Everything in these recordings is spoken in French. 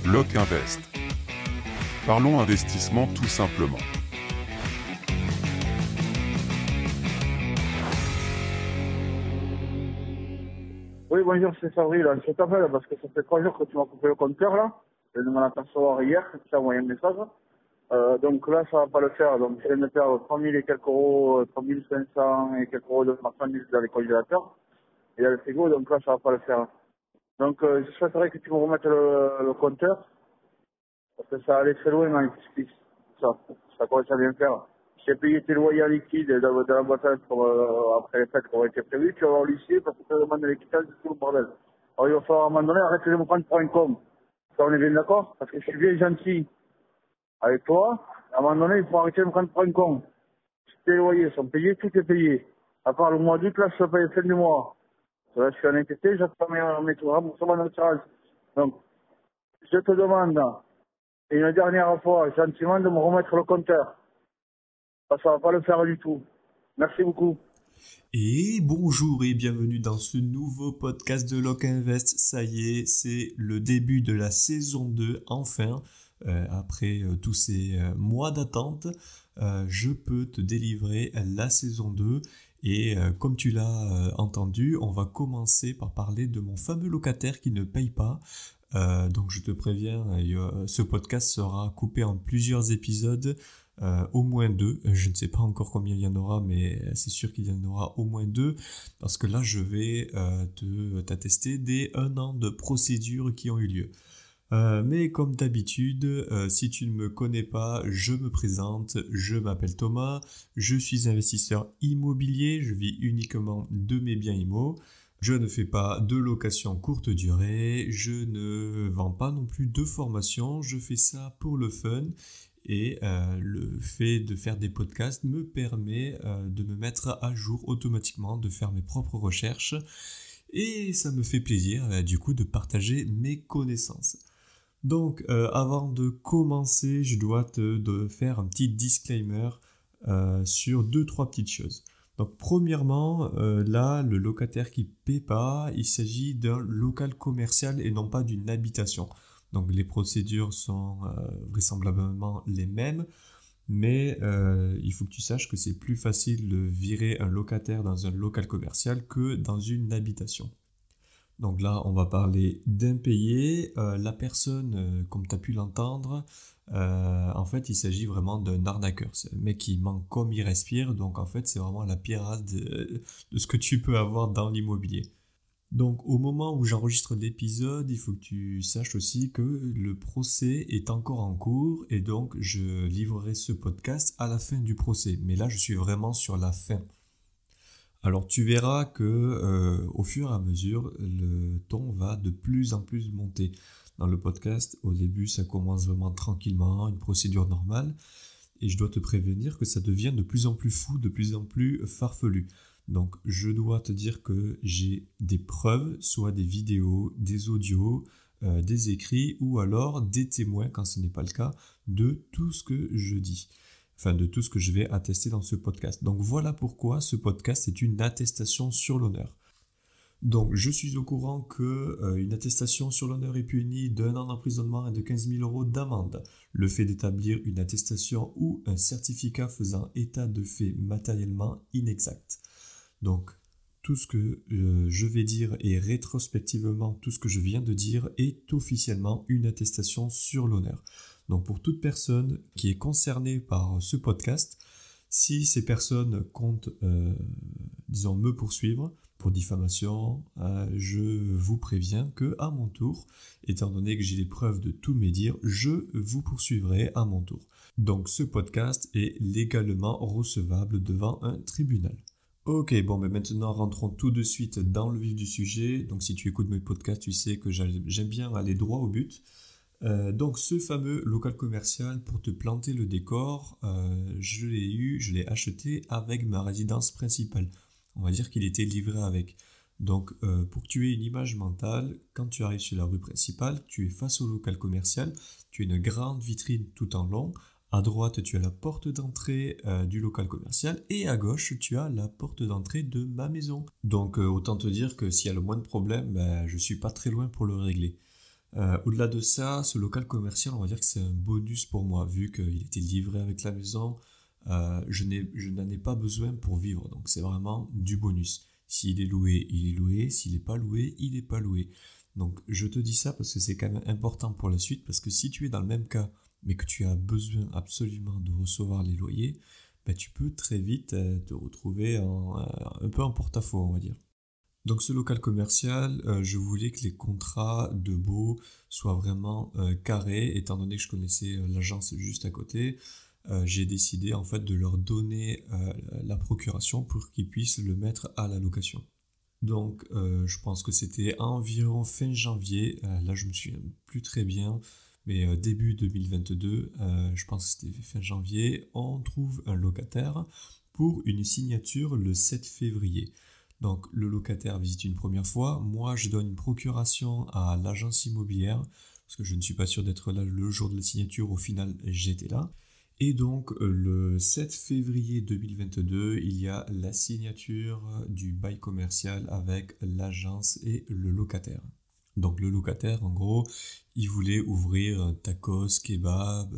Block Invest. Parlons investissement tout simplement. Oui, bonjour, c'est Sabri, là. Je t'appelle parce que ça fait 3 jours que tu m'as coupé le compteur, là. Je viens de m'en apercevoir hier, tu as envoyé un message. Donc là, ça va pas le faire. Donc, je viens de perdre 3000 et quelques euros, 3500 et quelques euros de marchandises dans les congélateurs. Et dans le frigo, donc là, ça va pas le faire. Donc, je souhaiterais que tu me remettes le compteur. Parce que ça allait très loin en justice. Ça commence à bien faire. J'ai payé tes loyers en liquide dans la boîte à lettres après les fêtes qui ont été prévues. Tu vas voir l'huissier parce que tu demandes l'équitable de tout le bordel. Alors il va falloir à un moment donné arrêter de me prendre pour un con. Ça on est bien d'accord? Parce que je suis bien gentil avec toi. À un moment donné, il faut arrêter de me prendre pour un con. Tes loyers sont payés, tout est payé. À part le mois d'août, là je paye fin du mois. Là je suis en inquiété, j'attends mes remboursements d'assurance. Donc, je te demande, et une dernière fois, gentiment, de me remettre le compteur. Ça va pas le faire du tout. Merci beaucoup. Et bonjour et bienvenue dans ce nouveau podcast de Lock Invest. Ça y est, c'est le début de la saison 2, enfin. Après tous ces mois d'attente, je peux te délivrer la saison 2. Et comme tu l'as entendu, on va commencer par parler de mon fameux locataire qui ne paye pas. Donc je te préviens, ce podcast sera coupé en plusieurs épisodes. Au moins 2, je ne sais pas encore combien il y en aura, mais c'est sûr qu'il y en aura au moins 2, parce que là je vais t'attester des 1 an de procédures qui ont eu lieu. Mais comme d'habitude, si tu ne me connais pas, je me présente, je m'appelle Thomas, je suis investisseur immobilier, je vis uniquement de mes biens immo. Je ne fais pas de location courte durée, je ne vends pas non plus de formation, je fais ça pour le fun. Et le fait de faire des podcasts me permet de me mettre à jour automatiquement, de faire mes propres recherches. Et ça me fait plaisir du coup de partager mes connaissances. Donc avant de commencer, je dois te faire un petit disclaimer sur 2-3 petites choses. Donc premièrement, là, le locataire qui ne paie pas, il s'agit d'un local commercial et non pas d'une habitation. Donc les procédures sont vraisemblablement les mêmes, mais il faut que tu saches que c'est plus facile de virer un locataire dans un local commercial que dans une habitation. Donc là, on va parler d'impayé. La personne, comme tu as pu l'entendre, en fait, il s'agit vraiment d'un arnaqueur. C'est un mec qui ment comme il respire. Donc en fait, c'est vraiment la pire race de ce que tu peux avoir dans l'immobilier. Donc au moment où j'enregistre l'épisode, il faut que tu saches aussi que le procès est encore en cours et donc je livrerai ce podcast à la fin du procès. Mais là, je suis vraiment sur la fin. Alors tu verras que au fur et à mesure, le ton va de plus en plus monter. Dans le podcast, au début, ça commence vraiment tranquillement, une procédure normale. Et je dois te prévenir que ça devient de plus en plus fou, de plus en plus farfelu. Donc je dois te dire que j'ai des preuves, soit des vidéos, des audios, des écrits ou alors des témoins, quand ce n'est pas le cas, de tout ce que je dis. Enfin, de tout ce que je vais attester dans ce podcast. Donc voilà pourquoi ce podcast est une attestation sur l'honneur. Donc je suis au courant que une attestation sur l'honneur est punie d'1 an d'emprisonnement et de 15 000 euros d'amende. Le fait d'établir une attestation ou un certificat faisant état de faits matériellement inexacts. Donc tout ce que je vais dire et rétrospectivement tout ce que je viens de dire est officiellement une attestation sur l'honneur. Donc pour toute personne qui est concernée par ce podcast, si ces personnes comptent, me poursuivre pour diffamation, je vous préviens que à mon tour, étant donné que j'ai les preuves de tous mes dires, je vous poursuivrai à mon tour. Donc ce podcast est légalement recevable devant un tribunal. Ok, bon, mais maintenant rentrons tout de suite dans le vif du sujet. Donc si tu écoutes mes podcasts, tu sais que j'aime bien aller droit au but. Donc ce fameux local commercial, pour te planter le décor, je l'ai acheté avec ma résidence principale. On va dire qu'il était livré avec. Donc pour que tu aies une image mentale, quand tu arrives sur la rue principale, tu es face au local commercial, tu as une grande vitrine tout en long. À droite, tu as la porte d'entrée du local commercial et à gauche, tu as la porte d'entrée de ma maison. Donc autant te dire que s'il y a le moindre problème, je ne suis pas très loin pour le régler. Au-delà de ça, ce local commercial, on va dire que c'est un bonus pour moi, vu qu'il était livré avec la maison. Je n'en ai pas besoin pour vivre, donc c'est vraiment du bonus. S'il est loué, il est loué. S'il n'est pas loué, il n'est pas loué. Donc je te dis ça parce que c'est quand même important pour la suite, parce que si tu es dans le même cas, mais que tu as besoin absolument de recevoir les loyers, ben, tu peux très vite te retrouver un peu en porte-à-faux, on va dire. Donc ce local commercial, je voulais que les contrats de baux soient vraiment carrés, étant donné que je connaissais l'agence juste à côté. J'ai décidé en fait de leur donner la procuration pour qu'ils puissent le mettre à la location. Donc je pense que c'était environ fin janvier, là je me souviens plus très bien, mais début 2022, je pense que c'était fin janvier, on trouve un locataire pour une signature le 7 février. Donc le locataire visite une première fois, moi je donne une procuration à l'agence immobilière, parce que je ne suis pas sûr d'être là le jour de la signature, au final j'étais là. Et donc le 7 février 2022, il y a la signature du bail commercial avec l'agence et le locataire. Donc le locataire, en gros, il voulait ouvrir un tacos, kebab,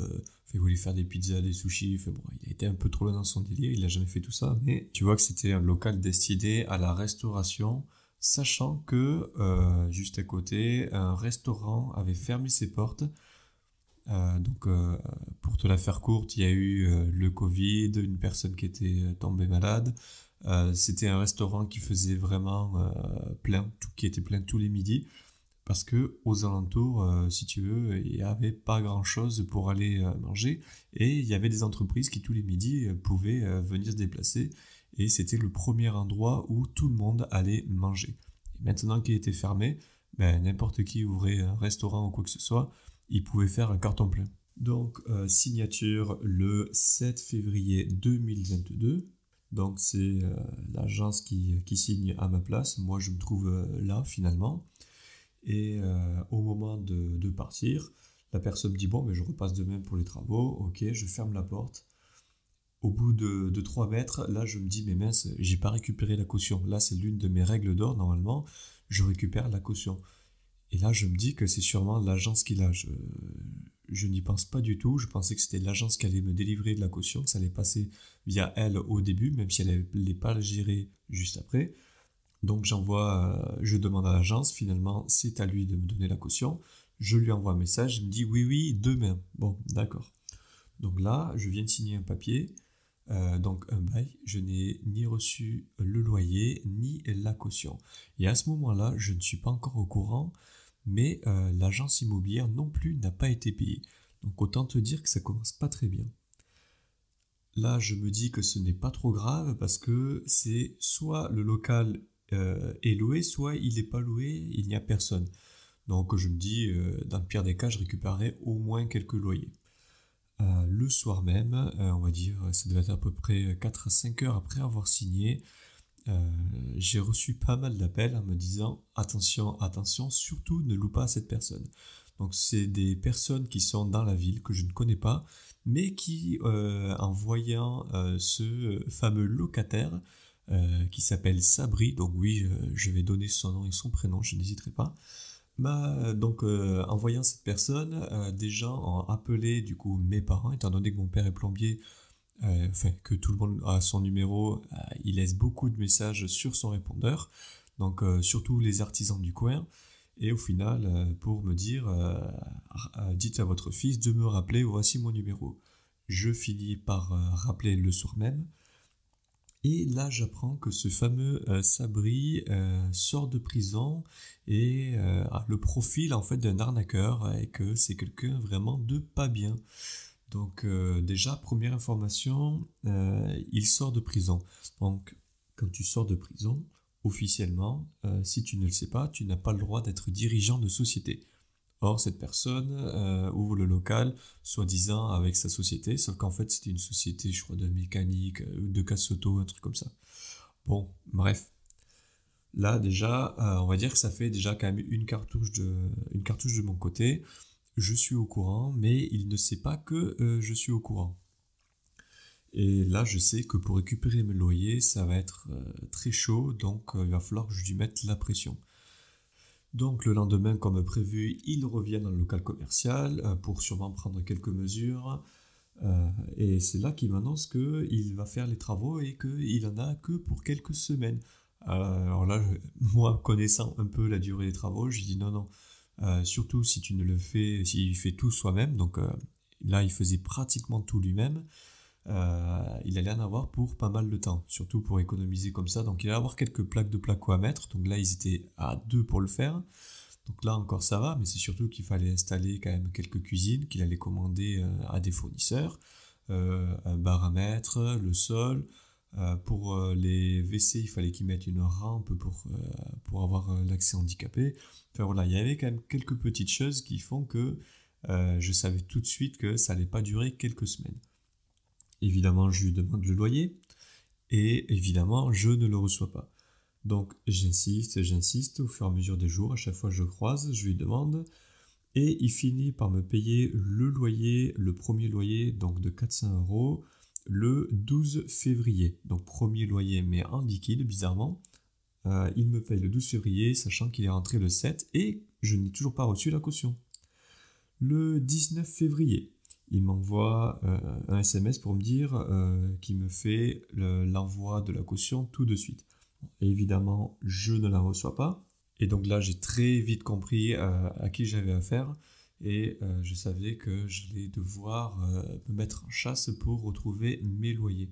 il voulait faire des pizzas, des sushis, bon, il a été un peu trop loin dans son délire, il n'a jamais fait tout ça, mais tu vois que c'était un local destiné à la restauration, sachant que juste à côté, un restaurant avait fermé ses portes. Donc pour te la faire courte, il y a eu le Covid, une personne qui était tombée malade. C'était un restaurant qui faisait vraiment plein, qui était plein tous les midis, parce que aux alentours, si tu veux, il n'y avait pas grand-chose pour aller manger, et il y avait des entreprises qui tous les midis pouvaient venir se déplacer, et c'était le premier endroit où tout le monde allait manger. Et maintenant qu'il était fermé, ben, n'importe qui ouvrait un restaurant ou quoi que ce soit, il pouvait faire un carton plein. Donc signature le 7 février 2022. Donc c'est l'agence qui signe à ma place. Moi je me trouve là finalement. Et au moment de partir, la personne me dit bon, mais je repasse demain pour les travaux. Ok, je ferme la porte. Au bout de 3 mètres, là je me dis mais mince, j'ai pas récupéré la caution. Là c'est l'une de mes règles d'or, normalement je récupère la caution. Et là, je me dis que c'est sûrement l'agence qui l'a. Je n'y pense pas du tout. Je pensais que c'était l'agence qui allait me délivrer de la caution, que ça allait passer via elle au début, même si elle n'allait pas le gérer juste après. Donc je demande à l'agence, finalement, c'est à lui de me donner la caution. Je lui envoie un message, il me dit oui, demain. Bon, d'accord. Donc là, je viens de signer un papier, donc un bail. Je n'ai ni reçu le loyer, ni la caution. Et à ce moment-là, je ne suis pas encore au courant, mais l'agence immobilière non plus n'a pas été payée. Donc autant te dire que ça commence pas très bien. Là, je me dis que ce n'est pas trop grave parce que c'est soit le local est loué, soit il n'est pas loué, il n'y a personne. Donc je me dis, dans le pire des cas, je récupérerai au moins quelques loyers. Le soir même, on va dire, ça devait être à peu près 4 à 5 heures après avoir signé, j'ai reçu pas mal d'appels en me disant attention, surtout ne loue pas à cette personne. Donc c'est des personnes qui sont dans la ville que je ne connais pas, mais qui en voyant ce fameux locataire qui s'appelle Sabri, donc oui, je vais donner son nom et son prénom, je n'hésiterai pas. Donc en voyant cette personne, des gens ont appelé du coup mes parents, étant donné que mon père est plombier. Que tout le monde a son numéro, il laisse beaucoup de messages sur son répondeur, donc surtout les artisans du coin, et au final, pour me dire, dites à votre fils de me rappeler, voici mon numéro. Je finis par rappeler le soir même, et là j'apprends que ce fameux Sabri sort de prison et a le profil en fait d'un arnaqueur, et que c'est quelqu'un vraiment de pas bien. Donc déjà, première information, il sort de prison. Donc quand tu sors de prison, officiellement, si tu ne le sais pas, tu n'as pas le droit d'être dirigeant de société. Or, cette personne ouvre le local, soi-disant avec sa société, sauf qu'en fait c'était une société, je crois, de mécanique, de casse-auto, un truc comme ça. Bon, bref. Là déjà, on va dire que ça fait déjà quand même une cartouche de mon côté. Je suis au courant, mais il ne sait pas que je suis au courant. Et là, je sais que pour récupérer mes loyers, ça va être très chaud, donc il va falloir que je lui mette la pression. Donc le lendemain, comme prévu, il revient dans le local commercial pour sûrement prendre quelques mesures. Et c'est là qu'il m'annonce qu'il va faire les travaux et qu'il en a que pour quelques semaines. Alors là, moi, connaissant un peu la durée des travaux, je dis non. Surtout si tu ne le fais, s'il fait tout soi-même. Donc là, il faisait pratiquement tout lui-même. Il allait en avoir pour pas mal de temps, surtout pour économiser comme ça. Donc il allait avoir quelques plaques de placo à mettre. Donc là, ils étaient à 2 pour le faire. Donc là encore ça va, mais c'est surtout qu'il fallait installer quand même quelques cuisines, qu'il allait commander à des fournisseurs, un baramètre, le sol. Pour les WC, il fallait qu'ils mettent une rampe pour avoir l'accès handicapé. Enfin voilà, il y avait quand même quelques petites choses qui font que je savais tout de suite que ça allait pas durer quelques semaines. Évidemment, je lui demande le loyer et évidemment, je ne le reçois pas. Donc j'insiste au fur et à mesure des jours, à chaque fois que je croise, je lui demande et il finit par me payer le loyer, le premier loyer donc de 400 €, le 12 février. Donc premier loyer mais en liquide bizarrement. Il me paye le 12 février sachant qu'il est rentré le 7 et je n'ai toujours pas reçu la caution. Le 19 février, il m'envoie un SMS pour me dire qu'il me fait l'envoi de la caution tout de suite. Et évidemment, je ne la reçois pas. Et donc là, j'ai très vite compris à qui j'avais affaire. Et je savais que j'allais devoir me mettre en chasse pour retrouver mes loyers.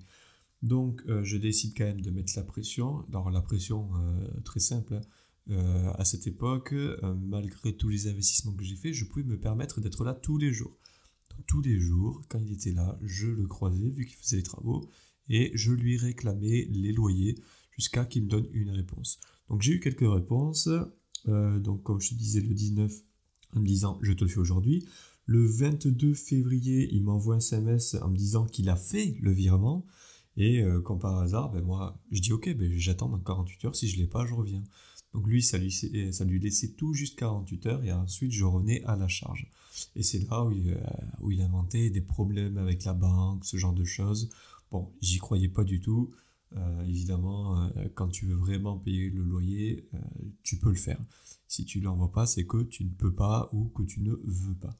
Donc je décide quand même de mettre la pression. Alors la pression, très simple. À cette époque, malgré tous les investissements que j'ai faits, je pouvais me permettre d'être là tous les jours. Donc, tous les jours, quand il était là, je le croisais vu qu'il faisait les travaux et je lui réclamais les loyers jusqu'à qu'il me donne une réponse. Donc j'ai eu quelques réponses. Donc comme je te disais le 19 en me disant je te le fais aujourd'hui. Le 22 février, il m'envoie un SMS en me disant qu'il a fait le virement. Et comme par hasard, ben moi, je dis ok, ben j'attends dans 48 heures, si je ne l'ai pas, je reviens. Donc lui, ça lui laissait tout juste 48 heures et ensuite je revenais à la charge. Et c'est là où il inventait des problèmes avec la banque, ce genre de choses. Bon, j'y croyais pas du tout. Évidemment, quand tu veux vraiment payer le loyer, tu peux le faire. Si tu ne l'envoies pas, c'est que tu ne peux pas ou que tu ne veux pas.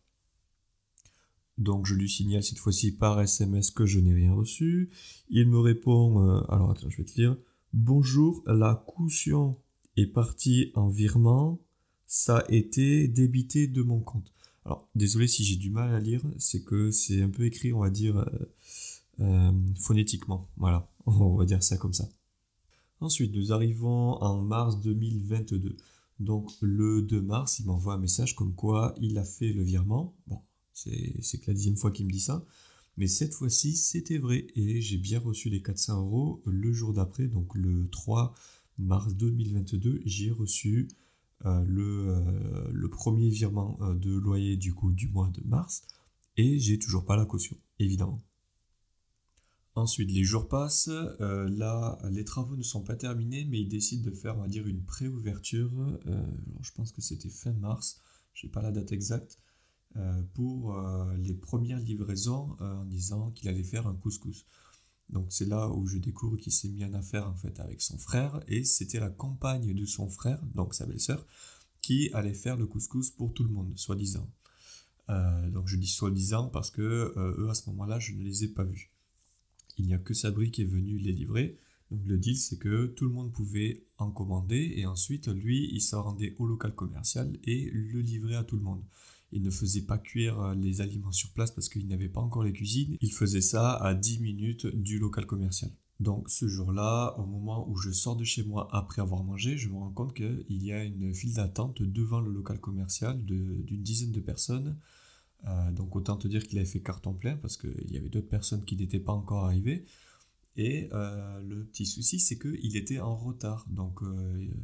Donc je lui signale cette fois-ci par SMS que je n'ai rien reçu. Il me répond, alors attends, je vais te lire. Bonjour, la caution est partie en virement, ça a été débité de mon compte. Alors désolé si j'ai du mal à lire, c'est que c'est un peu écrit, on va dire, phonétiquement. Voilà, on va dire ça comme ça. Ensuite, nous arrivons en mars 2022. Donc le 2 mars, il m'envoie un message comme quoi il a fait le virement. Bon, c'est que la 10e fois qu'il me dit ça. Mais cette fois-ci, c'était vrai. Et j'ai bien reçu les 400 € le jour d'après. Donc le 3 mars 2022, j'ai reçu le premier virement de loyer du coup du mois de mars. Et j'ai toujours pas la caution, évidemment. Ensuite, les jours passent, là, les travaux ne sont pas terminés, mais ils décident de faire, on va dire, une pré-ouverture, alors je pense que c'était fin mars, je n'ai pas la date exacte, pour les premières livraisons en disant qu'il allait faire un couscous. Donc c'est là où je découvre qu'il s'est mis en affaire en fait avec son frère, et c'était la compagne de son frère, donc sa belle-sœur, qui allait faire le couscous pour tout le monde, soi-disant. Donc je dis soi-disant parce que eux, à ce moment-là, je ne les ai pas vus. Il n'y a que Sabri qui est venu les livrer. Donc le deal, c'est que tout le monde pouvait en commander et ensuite, lui, il se rendait au local commercial et le livrait à tout le monde. Il ne faisait pas cuire les aliments sur place parce qu'il n'avait pas encore les cuisines. Il faisait ça à 10 minutes du local commercial. Donc ce jour-là, au moment où je sors de chez moi après avoir mangé, je me rends compte qu'il y a une file d'attente devant le local commercial d'une dizaine de personnes. Donc autant te dire qu'il avait fait carton plein parce qu'il y avait d'autres personnes qui n'étaient pas encore arrivées. Et le petit souci, c'est qu'il était en retard. Donc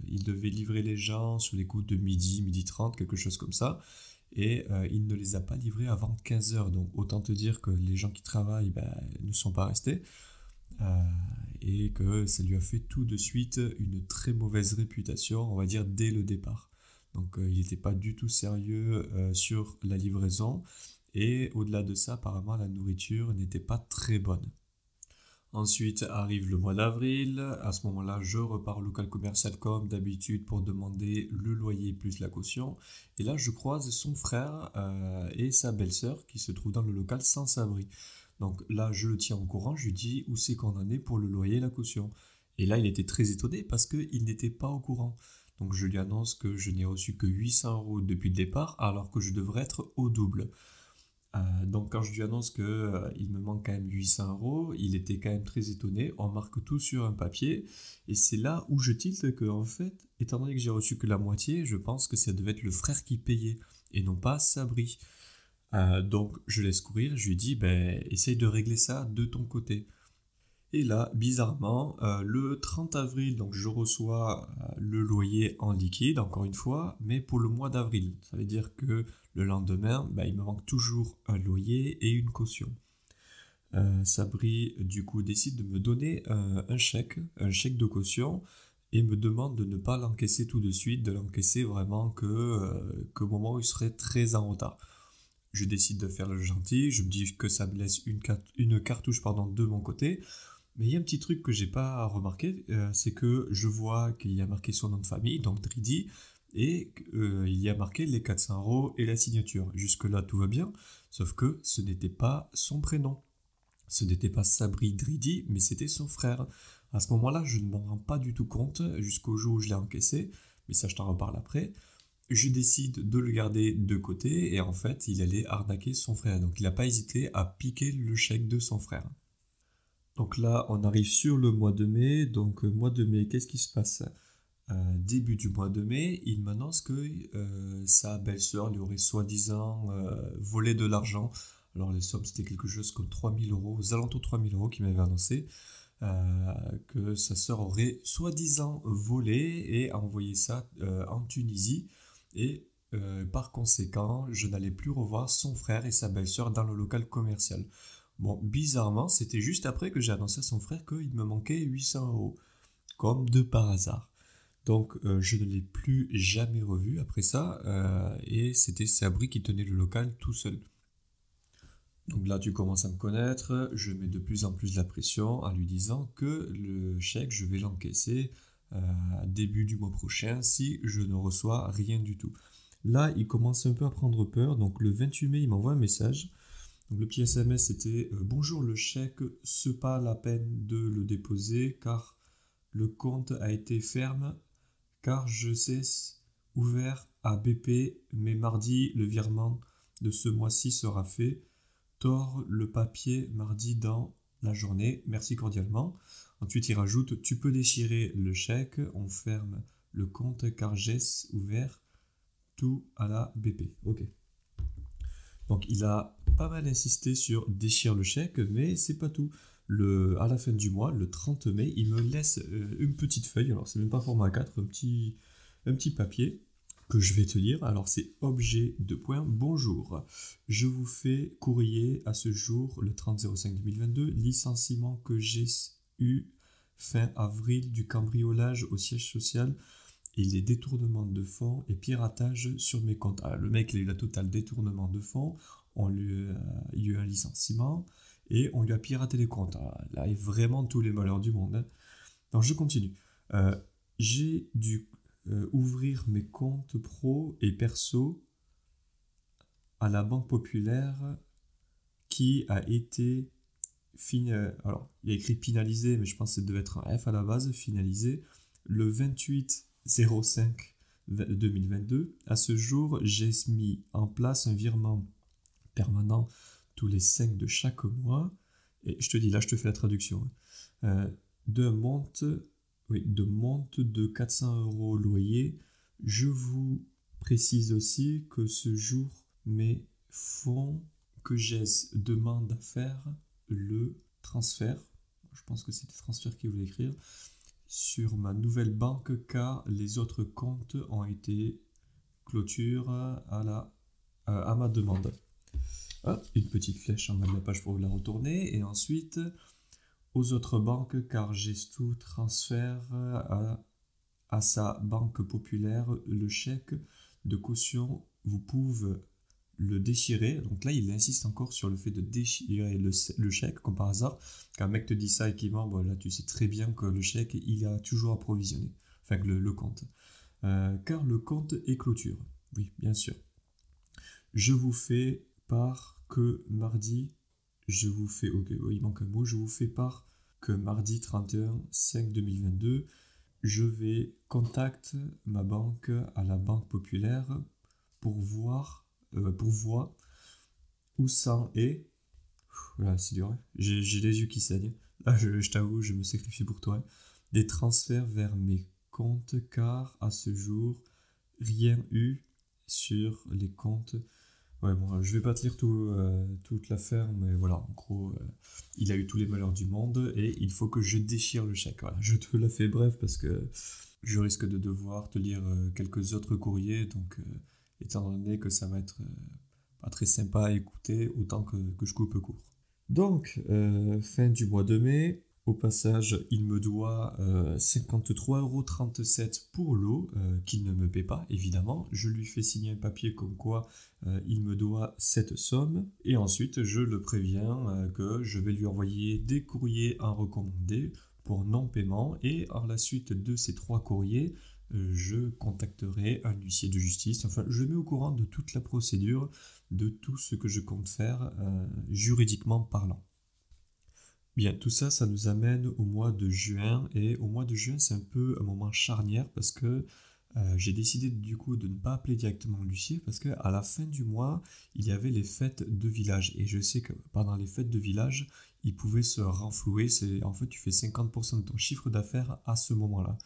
il devait livrer les gens sur les coups de midi 30, quelque chose comme ça. Et il ne les a pas livrés avant 15 heures. Donc autant te dire que les gens qui travaillent ne sont pas restés. Et que ça lui a fait tout de suite une très mauvaise réputation, on va dire, dès le départ. Donc il n'était pas du tout sérieux sur la livraison et au-delà de ça, apparemment la nourriture n'était pas très bonne. Ensuite arrive le mois d'avril. À ce moment-là, je repars au local commercial comme d'habitude pour demander le loyer plus la caution. Et là, je croise son frère et sa belle-sœur qui se trouvent dans le local sans abri. Donc là, je le tiens au courant, je lui dis où c'est qu'on en est pour le loyer et la caution. Et là, il était très étonné parce qu'il n'était pas au courant. Donc je lui annonce que je n'ai reçu que 800 € depuis le départ alors que je devrais être au double. Donc quand je lui annonce que il me manque quand même 800 €, il était quand même très étonné. On marque tout sur un papier et c'est là où je tilte que en fait, étant donné que j'ai reçu que la moitié, je pense que ça devait être le frère qui payait et non pas Sabri. Donc je laisse courir, je lui dis ben essaye de régler ça de ton côté. Et là, bizarrement, le 30 avril, donc je reçois le loyer en liquide, encore une fois, mais pour le mois d'avril. Ça veut dire que le lendemain, il me manque toujours un loyer et une caution. Sabri, du coup, décide de me donner un chèque de caution, et me demande de ne pas l'encaisser tout de suite, de l'encaisser vraiment qu'au moment où il serait très en retard. Je décide de faire le gentil, je me dis que ça me laisse une cartouche de mon côté. Mais il y a un petit truc que j'ai pas remarqué, c'est que je vois qu'il y a marqué son nom de famille, donc Dridi, et il y a marqué les 400 € et la signature. Jusque-là, tout va bien, sauf que ce n'était pas son prénom. Ce n'était pas Sabri Dridi, mais c'était son frère. À ce moment-là, je ne m'en rends pas du tout compte jusqu'au jour où je l'ai encaissé, mais ça je t'en reparle après. Je décide de le garder de côté et en fait, il allait arnaquer son frère. Donc il n'a pas hésité à piquer le chèque de son frère. Donc là, on arrive sur le mois de mai. Donc, mois de mai, qu'est-ce qui se passe? Début du mois de mai, il m'annonce que sa belle-sœur lui aurait soi-disant volé de l'argent. Alors, les sommes, c'était quelque chose comme 3 000 €, aux alentours de 3 000 € qu'il m'avait annoncé. Que sa sœur aurait soi-disant volé et envoyé ça en Tunisie. Et par conséquent, je n'allais plus revoir son frère et sa belle-sœur dans le local commercial. Bon, bizarrement, c'était juste après que j'ai annoncé à son frère qu'il me manquait 800 €, comme de par hasard. Donc, je ne l'ai plus jamais revu après ça, et c'était Sabri qui tenait le local tout seul. Donc là, tu commences à me connaître, je mets de plus en plus la pression en lui disant que le chèque, je vais l'encaisser début du mois prochain si je ne reçois rien du tout. Là, il commence un peu à prendre peur, donc le 28 mai, il m'envoie un message. Donc le petit SMS c'était bonjour, le chèque, ce pas la peine de le déposer car le compte a été ferme, car je cesse ouvert à BP, mais mardi le virement de ce mois-ci sera fait. Tord le papier mardi dans la journée, merci cordialement. Ensuite il rajoute tu peux déchirer le chèque, on ferme le compte car j'ai ouvert tout à la BP. Ok. Donc il a pas mal insisté sur déchirer le chèque, mais c'est pas tout. À la fin du mois, le 30 mai, il me laisse une petite feuille, alors c'est même pas format 4, un petit papier que je vais te lire. Alors c'est objet de point, bonjour. Je vous fais courrier à ce jour, le 30/05/2022, licenciement que j'ai eu fin avril du cambriolage au siège social et les détournements de fonds et piratage sur mes comptes. Alors, le mec, il a eu la totale détournement de fonds, il y a eu un licenciement et on lui a piraté les comptes. Alors, là, il y a vraiment tous les malheurs du monde. Donc, je continue. J'ai dû ouvrir mes comptes pro et perso à la Banque Populaire qui a été alors, il y a écrit finalisé, mais je pense que ça devait être un F à la base, finalisé, le 28/05/2022. À ce jour, j'ai mis en place un virement permanent tous les 5 de chaque mois. Et je te dis, là, je te fais la traduction. De monte de 400 € loyer. Je vous précise aussi que ce jour, mes fonds que j'ai demande à faire le transfert. Je pense que c'était transfert qu'il voulait écrire. Sur ma nouvelle banque car les autres comptes ont été clôture à ma demande. Une petite flèche en bas de la page pour la retourner et ensuite aux autres banques car j'ai tout transfert à sa banque populaire le chèque de caution vous pouvez le déchirer. Donc là, il insiste encore sur le fait de déchirer le chèque, comme par hasard. Quand un mec te dit ça et qu'il ment, bon, là, tu sais très bien que le chèque, il a toujours approvisionné. Enfin, que le compte. Car le compte est clôture. Oui, bien sûr. Je vous fais part que mardi... il manque un mot. Je vous fais part que mardi 31/5/2022, je vais contacter ma banque à la Banque Populaire pour voir où ça est. Voilà, c'est dur. Hein. J'ai les yeux qui saignent. Là, je t'avoue, je me sacrifie pour toi. Des transferts vers mes comptes, car à ce jour, rien eu sur les comptes. Ouais, bon, je vais pas te lire toute l'affaire, mais voilà, en gros, il a eu tous les malheurs du monde et il faut que je déchire le chèque. Voilà, je te la fais bref parce que je risque de devoir te lire quelques autres courriers, donc étant donné que ça va être pas très sympa à écouter, autant que je coupe court. Donc, fin du mois de mai. Au passage, il me doit 53,37 € pour l'eau, qu'il ne me paie pas, évidemment. Je lui fais signer un papier comme quoi il me doit cette somme. Et ensuite, je le préviens que je vais lui envoyer des courriers à recommander pour non-paiement. Et à la suite de ces 3 courriers, je contacterai un huissier de justice. Enfin, je mets au courant de toute la procédure, de tout ce que je compte faire juridiquement parlant. Bien, tout ça, ça nous amène au mois de juin. Et au mois de juin, c'est un peu un moment charnière parce que j'ai décidé du coup de ne pas appeler directement l'huissier parce qu'à la fin du mois, il y avait les fêtes de village. Et je sais que pendant les fêtes de village, ils pouvaient se renflouer. En fait, tu fais 50% de ton chiffre d'affaires à ce moment-là.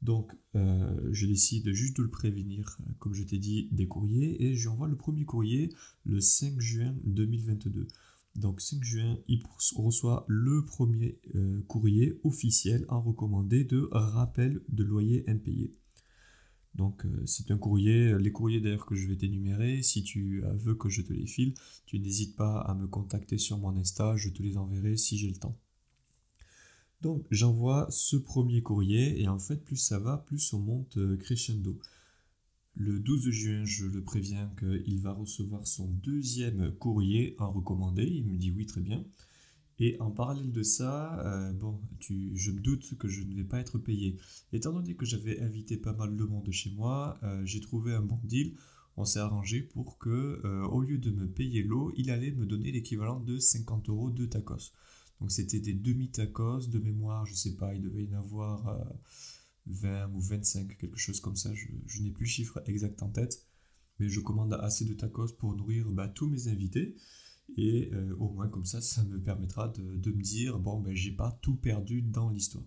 Donc, je décide juste de le prévenir, comme je t'ai dit, des courriers. Et je lui envoie le premier courrier le 5 juin 2022. Donc 5 juin, il reçoit le premier courrier officiel en recommandé de rappel de loyer impayé. Donc c'est un courrier, les courriers d'ailleurs que je vais t'énumérer, si tu veux que je te les file, tu n'hésites pas à me contacter sur mon Insta, je te les enverrai si j'ai le temps. Donc j'envoie ce premier courrier et en fait plus ça va, plus on monte crescendo. Le 12 juin, je le préviens qu'il va recevoir son deuxième courrier en recommandé. Il me dit oui, très bien. Et en parallèle de ça, je me doute que je ne vais pas être payé. Étant donné que j'avais invité pas mal de monde chez moi, j'ai trouvé un bon deal. On s'est arrangé pour que, au lieu de me payer l'eau, il allait me donner l'équivalent de 50 € de tacos. Donc c'était des demi-tacos de mémoire, je sais pas, il devait y en avoir 20 ou 25, quelque chose comme ça, je n'ai plus le chiffre exact en tête, mais je commande assez de tacos pour nourrir tous mes invités, et au moins comme ça me permettra de me dire, j'ai pas tout perdu dans l'histoire.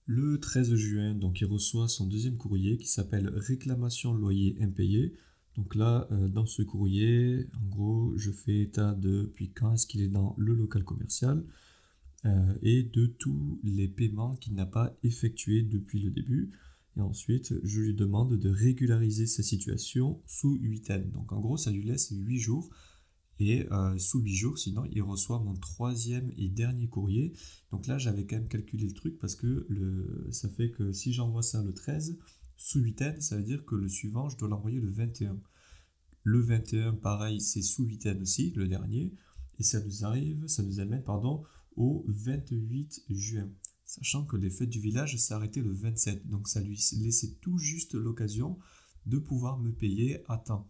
Le 13 juin, donc il reçoit son deuxième courrier qui s'appelle réclamation loyer impayé. Donc là, dans ce courrier, en gros, je fais état depuis quand est-ce qu'il est dans le local commercial, et de tous les paiements qu'il n'a pas effectués depuis le début. Et ensuite, je lui demande de régulariser sa situation sous 8 Donc en gros, ça lui laisse 8 jours. Et sous 8 jours, sinon, il reçoit mon troisième et dernier courrier. Donc là, j'avais quand même calculé le truc parce que ça fait que si j'envoie ça le 13, sous 8 ça veut dire que le suivant, je dois l'envoyer le 21. Le 21, pareil, c'est sous 8 aussi, le dernier. Et ça nous amène, au 28 juin. Sachant que les fêtes du village s'arrêtaient le 27. Donc ça lui laissait tout juste l'occasion de pouvoir me payer à temps.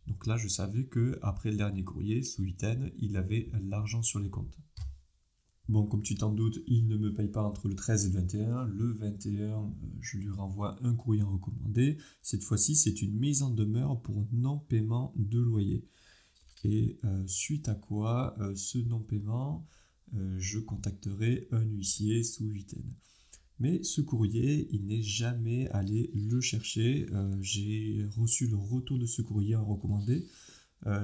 Donc là, je savais qu'après le dernier courrier, sous 8, il avait l'argent sur les comptes. Bon, comme tu t'en doutes, il ne me paye pas entre le 13 et le 21. Le 21, je lui renvoie un courrier recommandé. Cette fois-ci, c'est une mise en demeure pour non-paiement de loyer. Et suite à quoi, ce non-paiement, je contacterai un huissier sous 8. Mais ce courrier, il n'est jamais allé le chercher. J'ai reçu le retour de ce courrier en recommandé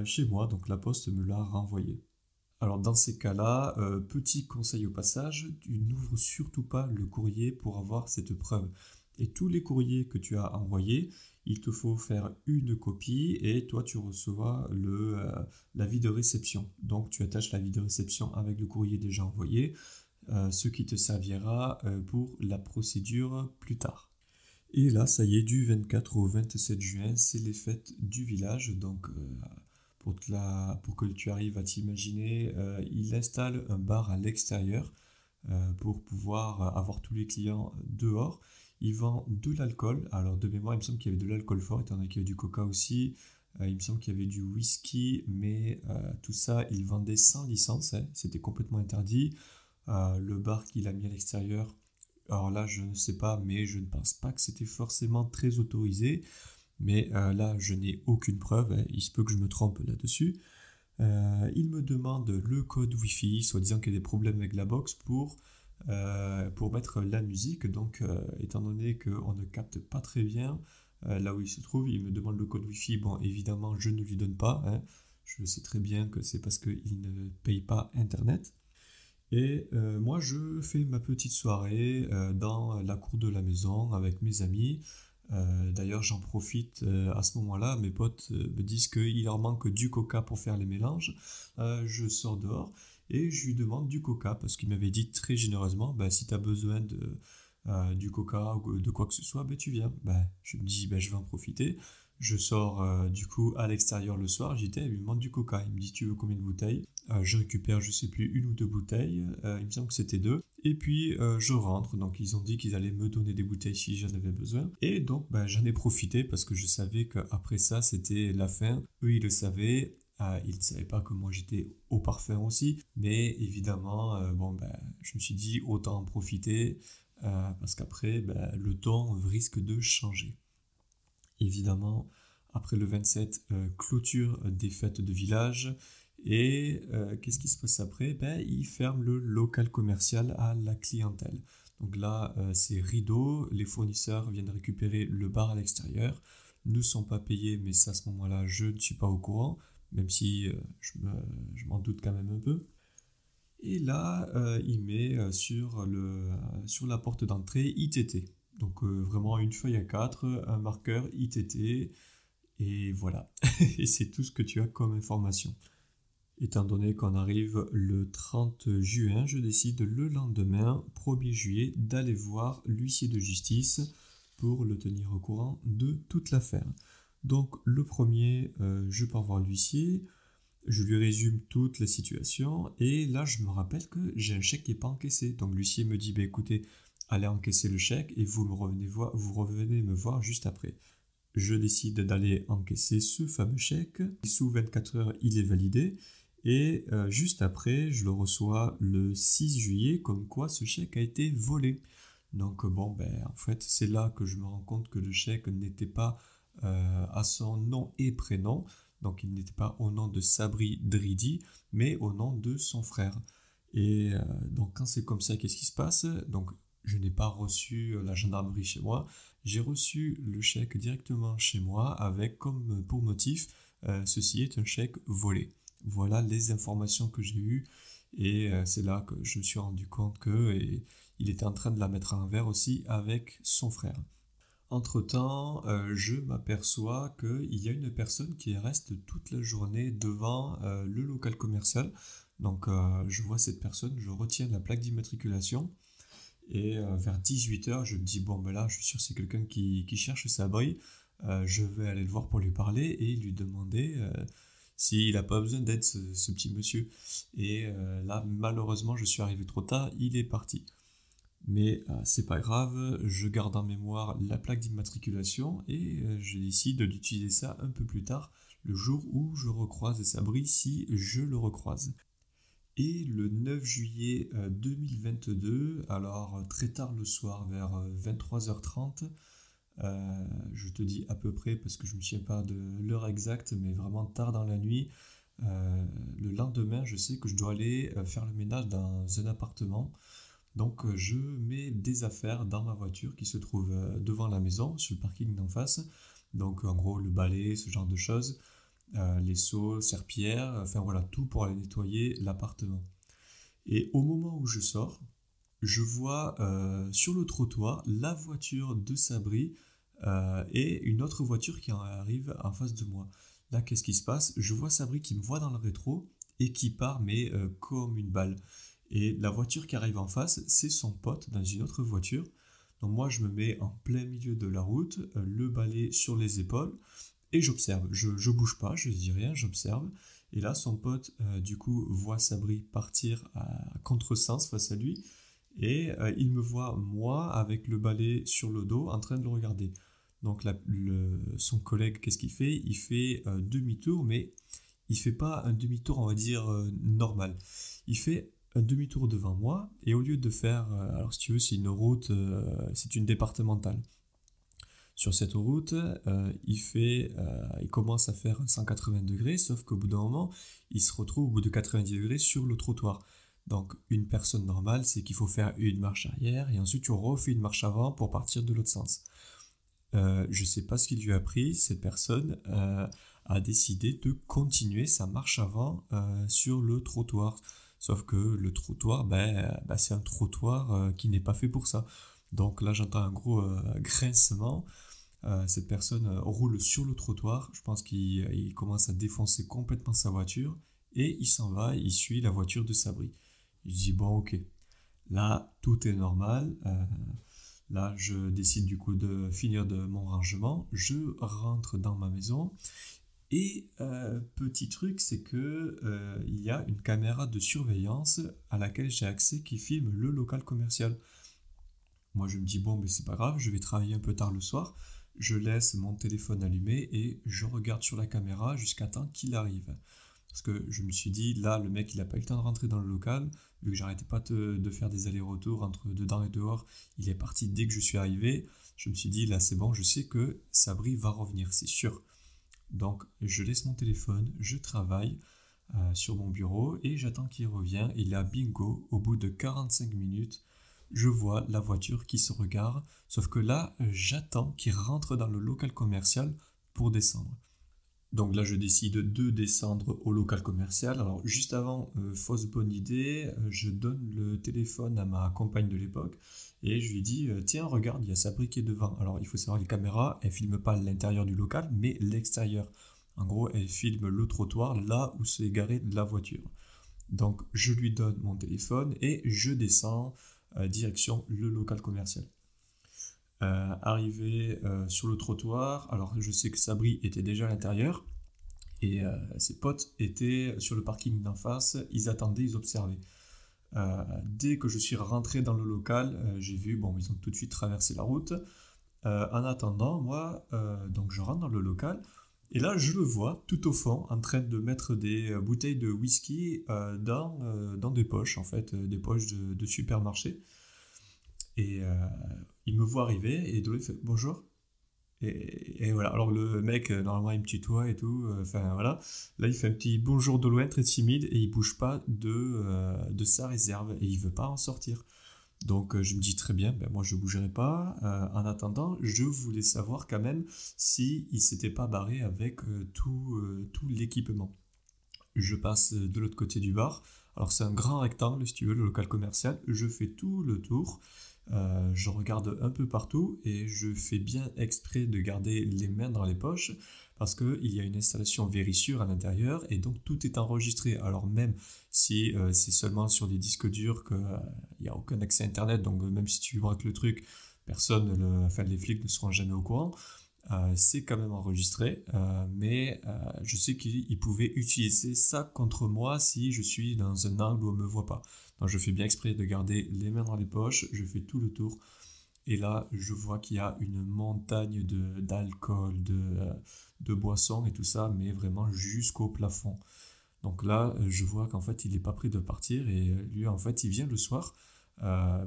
chez moi, donc la poste me l'a renvoyé. Alors dans ces cas-là, petit conseil au passage, tu n'ouvres surtout pas le courrier pour avoir cette preuve. Et tous les courriers que tu as envoyés, il te faut faire une copie et toi tu recevras l'avis de réception. Donc tu attaches l'avis de réception avec le courrier déjà envoyé, ce qui te servira pour la procédure plus tard. Et là, ça y est, du 24 au 27 juin, c'est les fêtes du village. Donc pour que tu arrives à t'imaginer, il installe un bar à l'extérieur pour pouvoir avoir tous les clients dehors. Il vend de l'alcool. Alors de mémoire, il me semble qu'il y avait de l'alcool fort, étant donné qu'il y avait du coca aussi. Il me semble qu'il y avait du whisky, mais tout ça, il vendait sans licence. C'était complètement interdit. Le bar qu'il a mis à l'extérieur, alors là, je ne sais pas, mais je ne pense pas que c'était forcément très autorisé. Mais là, je n'ai aucune preuve. Il se peut que je me trompe là-dessus. Il me demande le code Wi-Fi, soi-disant qu'il y a des problèmes avec la box pour mettre la musique. Donc, étant donné qu'on ne capte pas très bien là où il se trouve, il me demande le code Wi-Fi. Bon, évidemment, je ne lui donne pas. Je sais très bien que c'est parce qu'il ne paye pas Internet. Et moi, je fais ma petite soirée dans la cour de la maison avec mes amis. D'ailleurs, j'en profite à ce moment-là. Mes potes me disent qu'il leur manque du coca pour faire les mélanges. Je sors dehors et je lui demande du coca parce qu'il m'avait dit très généreusement, si tu as besoin du coca ou de quoi que ce soit, tu viens. Je me dis, je vais en profiter. Je sors du coup à l'extérieur le soir, il me demande du coca. Il me dit, tu veux combien de bouteilles? Je récupère, je sais plus, 1 ou 2 bouteilles. Il me semble que c'était 2. Et puis je rentre. Donc ils ont dit qu'ils allaient me donner des bouteilles si j'en avais besoin. Et donc j'en ai profité parce que je savais qu'après ça, c'était la fin. Eux, ils le savaient. Ils ne savaient pas que moi j'étais au parfum aussi. Mais évidemment, je me suis dit autant en profiter parce qu'après, le ton risque de changer. Évidemment, après le 27, clôture des fêtes de village. Et qu'est-ce qui se passe après? Ils ferment le local commercial à la clientèle. Donc là, c'est rideau. Les fournisseurs viennent récupérer le bar à l'extérieur. Ne sont pas payés, mais ça, à ce moment-là, je ne suis pas au courant. Même si je m'en doute quand même un peu. Et là, il met sur la porte d'entrée ITT. Donc vraiment une feuille A4, un marqueur ITT, et voilà. Et c'est tout ce que tu as comme information. Étant donné qu'on arrive le 30 juin, je décide le lendemain, 1er juillet, d'aller voir l'huissier de justice pour le tenir au courant de toute l'affaire. Donc le premier, je pars voir l'huissier, je lui résume toute la situation, et là je me rappelle que j'ai un chèque qui n'est pas encaissé. Donc l'huissier me dit, écoutez, allez encaisser le chèque et vous revenez me voir juste après. Je décide d'aller encaisser ce fameux chèque. Sous 24 heures, il est validé. Et juste après, je le reçois le 6 juillet, comme quoi ce chèque a été volé. Donc en fait, c'est là que je me rends compte que le chèque n'était pas à son nom et prénom. Donc il n'était pas au nom de Sabri Dridi, mais au nom de son frère. Et donc quand c'est comme ça, qu'est-ce qui se passe? Donc je n'ai pas reçu la gendarmerie chez moi, j'ai reçu le chèque directement chez moi avec comme pour motif, ceci est un chèque volé. Voilà les informations que j'ai eues, et c'est là que je me suis rendu compte qu'il était en train de la mettre à l'envers aussi avec son frère. Entre-temps, je m'aperçois qu'il y a une personne qui reste toute la journée devant le local commercial. Donc je vois cette personne, je retiens la plaque d'immatriculation. Et vers 18h, je me dis, là, je suis sûr que c'est quelqu'un qui cherche Sabri. Je vais aller le voir pour lui parler et lui demander s'il n'a pas besoin d'aide, ce petit monsieur. Et là, malheureusement, je suis arrivé trop tard, il est parti. Mais c'est pas grave, je garde en mémoire la plaque d'immatriculation et je décide d'utiliser ça un peu plus tard, le jour où je recroise Sabri, si je le recroise. Et le 9 juillet 2022, alors très tard le soir, vers 23h30, je te dis à peu près parce que je ne me souviens pas de l'heure exacte, mais vraiment tard dans la nuit, le lendemain, je sais que je dois aller faire le ménage dans un appartement. Donc je mets des affaires dans ma voiture qui se trouve devant la maison, sur le parking d'en face. Donc en gros le balai, ce genre de choses. Les seaux, serpillères, enfin voilà, tout pour aller nettoyer l'appartement. Et au moment où je sors, je vois sur le trottoir la voiture de Sabri et une autre voiture qui arrive en face de moi. Là, qu'est-ce qui se passe? Je vois Sabri qui me voit dans le rétro et qui part, mais comme une balle. Et la voiture qui arrive en face, c'est son pote dans une autre voiture. Donc moi, je me mets en plein milieu de la route, le balai sur les épaules. Et j'observe, je bouge pas, je dis rien, j'observe. Et là, son pote, du coup, voit Sabri partir à contresens face à lui. Et il me voit, moi, avec le balai sur le dos, en train de le regarder. Donc son collègue, qu'est-ce qu'il fait? Il fait demi-tour, mais il fait pas un demi-tour, on va dire, normal. Il fait un demi-tour devant moi, et au lieu de faire... alors si tu veux, c'est une route, c'est une départementale. Sur cette route, il commence à faire 180 degrés, sauf qu'au bout d'un moment, il se retrouve au bout de 90 degrés sur le trottoir. Donc une personne normale, c'est qu'il faut faire une marche arrière, et ensuite tu refais une marche avant pour partir de l'autre sens. Je ne sais pas ce qu'il lui a pris, cette personne a décidé de continuer sa marche avant sur le trottoir. Sauf que le trottoir, c'est un trottoir qui n'est pas fait pour ça. Donc là, j'entends un gros grincement. Cette personne roule sur le trottoir. Je pense qu'il commence à défoncer complètement sa voiture. Et il s'en va, il suit la voiture de Sabri. Je dis, bon, ok. Là, tout est normal. Là, je décide du coup de finir de mon rangement. Je rentre dans ma maison. Et petit truc, c'est que il y a une caméra de surveillance à laquelle j'ai accès qui filme le local commercial. Moi, je me dis, bon, mais c'est pas grave, je vais travailler un peu tard le soir. Je laisse mon téléphone allumé et je regarde sur la caméra jusqu'à temps qu'il arrive. Parce que je me suis dit, là, le mec, il n'a pas eu le temps de rentrer dans le local. Vu que j'arrêtais pas de faire des allers-retours entre dedans et dehors, il est parti dès que je suis arrivé. Je me suis dit, là, c'est bon, je sais que Sabri va revenir, c'est sûr. Donc, je laisse mon téléphone, je travaille sur mon bureau et j'attends qu'il revienne. Et là, bingo, au bout de 45 minutes, je vois la voiture qui se regarde. Sauf que là, j'attends qu'il rentre dans le local commercial pour descendre. Donc là, je décide de descendre au local commercial. Alors, juste avant, fausse bonne idée, je donne le téléphone à ma compagne de l'époque et je lui dis tiens, regarde, il y a Sabri qui est devant. Alors, il faut savoir, les caméras, elles ne filment pas l'intérieur du local, mais l'extérieur. En gros, elles filment le trottoir, là où s'est garée la voiture. Donc, je lui donne mon téléphone et je descends direction le local commercial. Arrivé sur le trottoir, alors je sais que Sabri était déjà à l'intérieur et ses potes étaient sur le parking d'en face, ils attendaient, ils observaient. Dès que je suis rentré dans le local, j'ai vu, bon, ils ont tout de suite traversé la route. En attendant, moi, donc je rentre dans le local et là je le vois tout au fond en train de mettre des bouteilles de whisky dans des poches, en fait, des poches de supermarché. Et il me voit arriver et il fait bonjour. Et voilà, alors le mec, normalement il me tutoie et tout, enfin voilà. Là il fait un petit bonjour de loin, très timide, et il bouge pas de sa réserve et il veut pas en sortir. Donc je me dis très bien, ben, moi je bougerai pas. En attendant, je voulais savoir quand même si il s'était pas barré avec tout l'équipement. Je passe de l'autre côté du bar. Alors c'est un grand rectangle, si tu veux, le local commercial. Je fais tout le tour. Je regarde un peu partout et je fais bien exprès de garder les mains dans les poches parce qu'il y a une installation Verisure à l'intérieur et donc tout est enregistré. Alors même si c'est seulement sur des disques durs qu'il n'y a aucun accès à Internet, donc même si tu braques le truc, les flics ne seront jamais au courant. C'est quand même enregistré, mais je sais qu'il pouvait utiliser ça contre moi si je suis dans un angle où on ne me voit pas. Donc je fais bien exprès de garder les mains dans les poches, je fais tout le tour, et là je vois qu'il y a une montagne d'alcool, de boissons et tout ça, mais vraiment jusqu'au plafond. Donc là je vois qu'en fait il n'est pas prêt de partir, et lui en fait il vient le soir.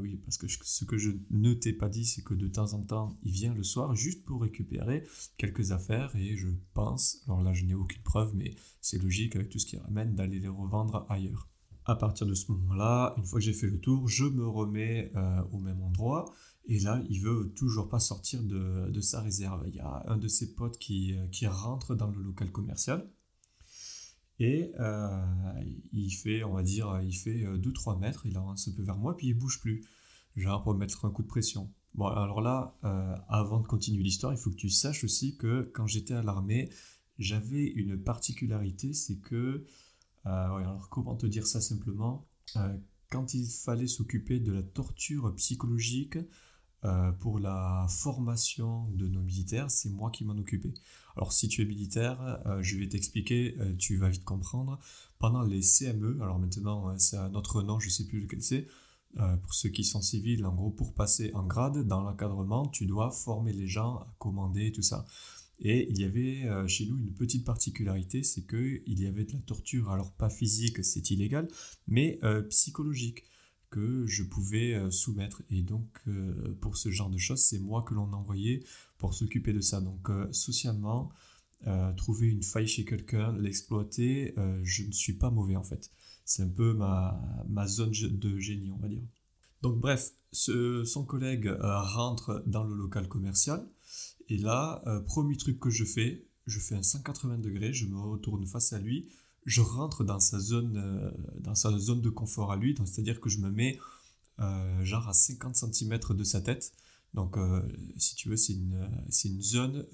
Oui, parce que ce que je ne t'ai pas dit, c'est que de temps en temps, il vient le soir juste pour récupérer quelques affaires, et je pense, alors là je n'ai aucune preuve, mais c'est logique avec tout ce qu'il ramène d'aller les revendre ailleurs. À partir de ce moment-là, une fois que j'ai fait le tour, je me remets au même endroit, et là il veut toujours pas sortir de sa réserve. Il y a un de ses potes qui rentre dans le local commercial. Et il fait, on va dire, il fait 2-3 mètres, il avance un peu vers moi, puis il bouge plus, genre pour mettre un coup de pression. Bon, alors là, avant de continuer l'histoire, il faut que tu saches aussi que quand j'étais à l'armée, j'avais une particularité, c'est que, alors comment te dire ça simplement, quand il fallait s'occuper de la torture psychologique, pour la formation de nos militaires, c'est moi qui m'en occupais. Alors si tu es militaire, je vais t'expliquer, tu vas vite comprendre. Pendant les CME, alors maintenant c'est un autre nom, je ne sais plus lequel c'est, pour ceux qui sont civils, en gros pour passer en grade, dans l'encadrement, tu dois former les gens à commander, tout ça. Et il y avait chez nous une petite particularité, c'est qu'il y avait de la torture, alors pas physique, c'est illégal, mais psychologique, que je pouvais soumettre. Et donc, pour ce genre de choses, c'est moi que l'on envoyait pour s'occuper de ça. Donc, socialement, trouver une faille chez quelqu'un, l'exploiter, je ne suis pas mauvais en fait. C'est un peu ma zone de génie, on va dire. Donc, bref, son collègue rentre dans le local commercial. Et là, premier truc que je fais un 180 degrés, je me retourne face à lui, je rentre dans sa zone de confort à lui, donc c'est-à-dire que je me mets genre à 50 cm de sa tête. Donc, si tu veux, c'est une zone,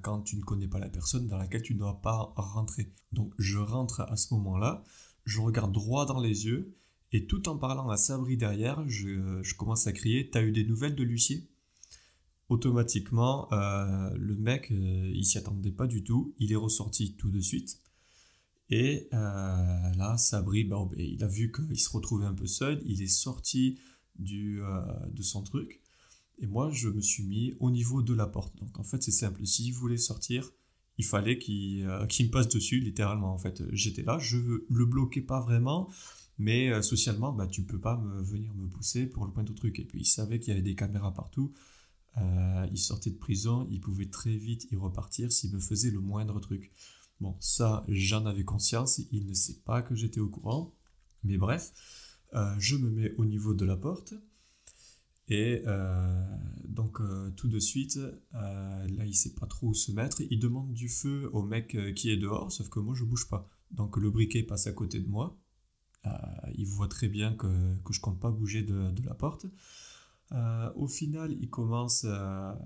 quand tu ne connais pas la personne, dans laquelle tu ne dois pas rentrer. Donc, je rentre à ce moment-là, je regarde droit dans les yeux, et tout en parlant à Sabri derrière, je commence à crier « T'as eu des nouvelles de l'huissier ?» Automatiquement, le mec, il s'y attendait pas du tout, il est ressorti tout de suite. Et là, Sabri, il a vu qu'il se retrouvait un peu seul, il est sorti de son truc. Et moi, je me suis mis au niveau de la porte. Donc en fait, c'est simple, s'il voulait sortir, il fallait qu'il me passe dessus, littéralement. En fait, j'étais là, je le bloquais pas vraiment, mais socialement, tu peux pas venir me pousser pour le poindre truc. Et puis, il savait qu'il y avait des caméras partout. Il sortait de prison, il pouvait très vite y repartir s'il me faisait le moindre truc. Bon, ça, j'en avais conscience, il ne sait pas que j'étais au courant. Mais bref, je me mets au niveau de la porte. Et donc, tout de suite, là, il sait pas trop où se mettre. Il demande du feu au mec qui est dehors, sauf que moi, je bouge pas. Donc, le briquet passe à côté de moi. Il voit très bien que je compte pas bouger de la porte. Au final, il commence à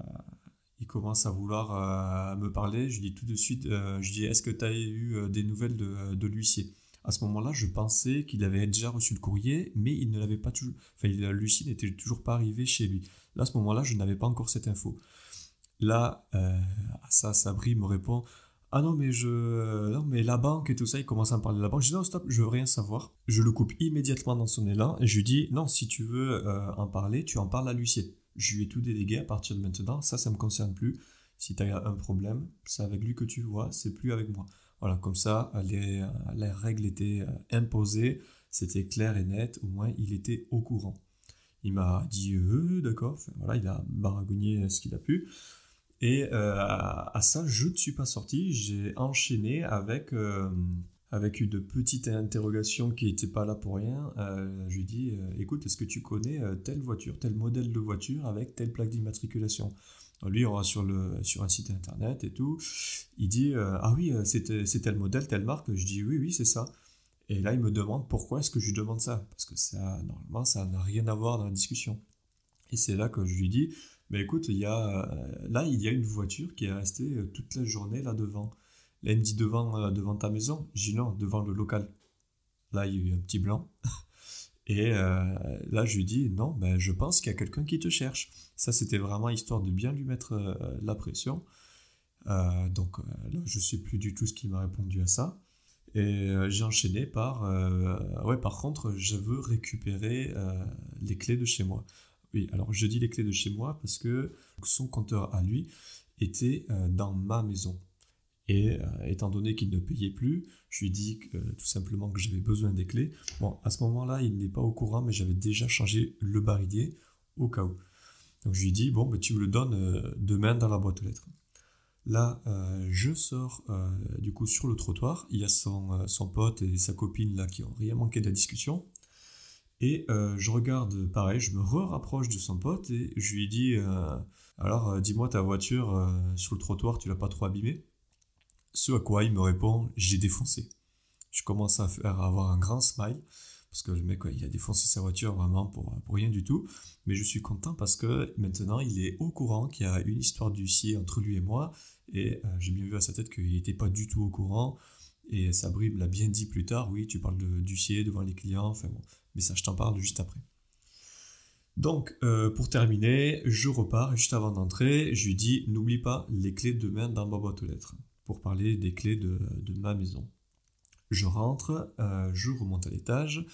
vouloir me parler. Je dis tout de suite, je dis, est-ce que tu as eu des nouvelles de l'huissier? À ce moment-là, je pensais qu'il avait déjà reçu le courrier, mais il ne l'avait pas toujours. Enfin, l'huissier n'était toujours pas arrivé chez lui. Là, à ce moment-là, je n'avais pas encore cette info. Là, à ça, Sabri me répond, ah non, mais la banque et tout ça, il commence à me parler de la banque. Je dis non, stop, je veux rien savoir. Je le coupe immédiatement dans son élan et je lui dis, non, si tu veux en parler, tu en parles à l'huissier. Je lui ai tout délégué à partir de maintenant, ça me concerne plus. Si tu as un problème, c'est avec lui que tu vois, c'est plus avec moi. Voilà, comme ça, les règles étaient imposées, c'était clair et net, au moins il était au courant. Il m'a dit, d'accord, enfin, voilà, il a baragouiné ce qu'il a pu. Et à ça, je ne suis pas sorti. J'ai enchaîné avec une petite interrogation qui n'était pas là pour rien. Je lui ai dit, écoute, est-ce que tu connais telle voiture, tel modèle de voiture avec telle plaque d'immatriculation? Lui, il aura sur un site internet et tout. Il dit, ah oui, c'est tel modèle, telle marque. Je dis, oui, c'est ça. Et là, il me demande pourquoi est-ce que je lui demande ça? Parce que ça, normalement, ça n'a rien à voir dans la discussion. Et c'est là que je lui dis, mais écoute, il y a une voiture qui est restée toute la journée là devant. Là, il me dit devant ta maison. Je dis non, devant le local. Là, il y a eu un petit blanc. Et là, je lui dis non, je pense qu'il y a quelqu'un qui te cherche. Ça, c'était vraiment histoire de bien lui mettre la pression. Donc là, je sais plus du tout ce qu'il m'a répondu à ça. Et j'ai enchaîné par par contre, je veux récupérer les clés de chez moi. Oui, alors je dis les clés de chez moi parce que son compteur à lui était dans ma maison. Et étant donné qu'il ne payait plus, je lui ai dit tout simplement que j'avais besoin des clés. Bon, à ce moment-là, il n'est pas au courant, mais j'avais déjà changé le barillet au cas où. Donc je lui ai dit, bon, tu me le donnes demain dans la boîte aux lettres. Là, je sors du coup sur le trottoir. Il y a son pote et sa copine là qui ont rien manqué de la discussion. Et je regarde, pareil, je me rapproche de son pote et je lui dis alors dis-moi ta voiture sur le trottoir, tu l'as pas trop abîmée? Ce à quoi il me répond, j'ai défoncé. Je commence à avoir un grand smile parce que le mec il a défoncé sa voiture vraiment pour rien du tout. Mais je suis content parce que maintenant il est au courant qu'il y a une histoire d'huissier entre lui et moi et j'ai bien vu à sa tête qu'il n'était pas du tout au courant. Et Sabri me l'a bien dit plus tard, oui, tu parles d'huissier devant les clients, enfin bon. Mais ça, je t'en parle juste après. Donc, pour terminer, je repars et juste avant d'entrer, je lui dis n'oublie pas les clés demain dans ma boîte aux lettres pour parler des clés de ma maison. Je rentre, je remonte à l'étage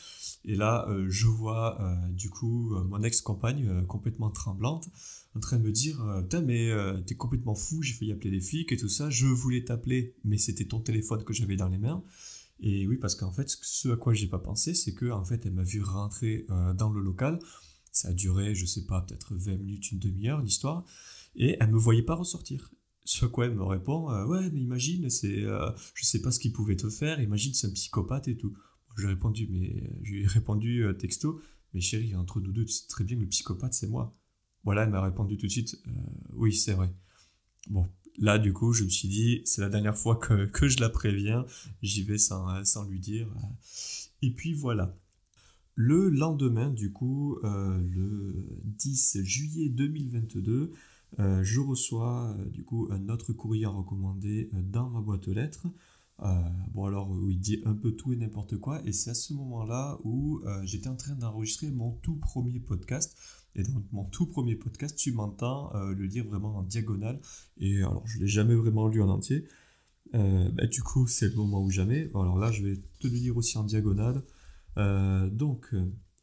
et là, je vois du coup mon ex-compagne complètement tremblante en train de me dire putain, mais t'es complètement fou, j'ai failli appeler les flics et tout ça, je voulais t'appeler, mais c'était ton téléphone que j'avais dans les mains. Et oui, parce qu'en fait, ce à quoi j'ai pas pensé, c'est que en fait, elle m'a vu rentrer dans le local. Ça a duré, je sais pas, peut-être 20 minutes, une demi-heure, l'histoire. Et elle me voyait pas ressortir. Ce à quoi elle me répond, ouais, mais imagine, je sais pas ce qu'il pouvait te faire, imagine, c'est un psychopathe et tout. Je lui ai répondu texto, mais chérie, entre nous deux, tu sais très bien que le psychopathe, c'est moi. Voilà, elle m'a répondu tout de suite, oui, c'est vrai. Bon, là, du coup, je me suis dit, c'est la dernière fois que je la préviens, j'y vais sans lui dire. Et puis voilà. Le lendemain, du coup, le 10 juillet 2022, je reçois du coup un autre courrier recommandé dans ma boîte aux lettres. Bon alors, où il dit un peu tout et n'importe quoi, et c'est à ce moment-là où j'étais en train d'enregistrer mon tout premier podcast. Et dans mon tout premier podcast, tu m'entends le lire vraiment en diagonale. Et alors, je ne l'ai jamais vraiment lu en entier. Du coup, c'est le moment ou jamais. Bon, alors là, je vais te le lire aussi en diagonale.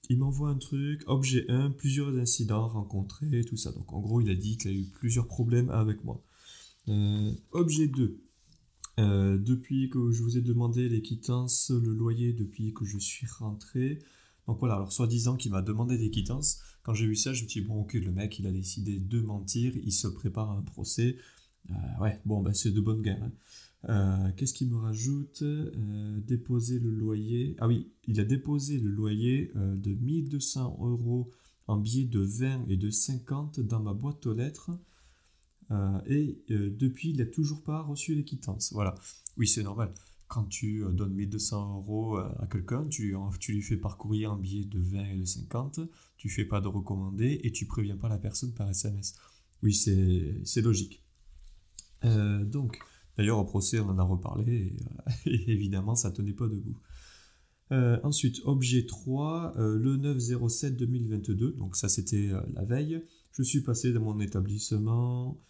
Il m'envoie un truc, objet 1, plusieurs incidents rencontrés, tout ça. Donc en gros, il a dit qu'il a eu plusieurs problèmes avec moi. Objet 2, depuis que je vous ai demandé les quittances, le loyer depuis que je suis rentré. Donc voilà, alors soi-disant qu'il m'a demandé des quittances. Quand j'ai vu ça, je me suis dit, bon ok, le mec, il a décidé de mentir, il se prépare à un procès. Ouais, bon, bah c'est de bonne guerre. Hein. Qu'est-ce qu'il me rajoute? Déposer le loyer. Ah oui, il a déposé le loyer de 1 200 € en billets de 20 et de 50 dans ma boîte aux lettres. Depuis, il n'a toujours pas reçu les quittances. Voilà. Oui, c'est normal. Quand tu donnes 1 200 € à quelqu'un, tu lui fais par courrier en billets de 20 et de 50, tu fais pas de recommandé et tu préviens pas la personne par SMS. Oui, c'est logique. Donc, d'ailleurs, au procès, on en a reparlé et évidemment, ça tenait pas debout. Ensuite, objet 3, le 9/07/2022, donc ça c'était la veille. Je suis passé dans mon établissement,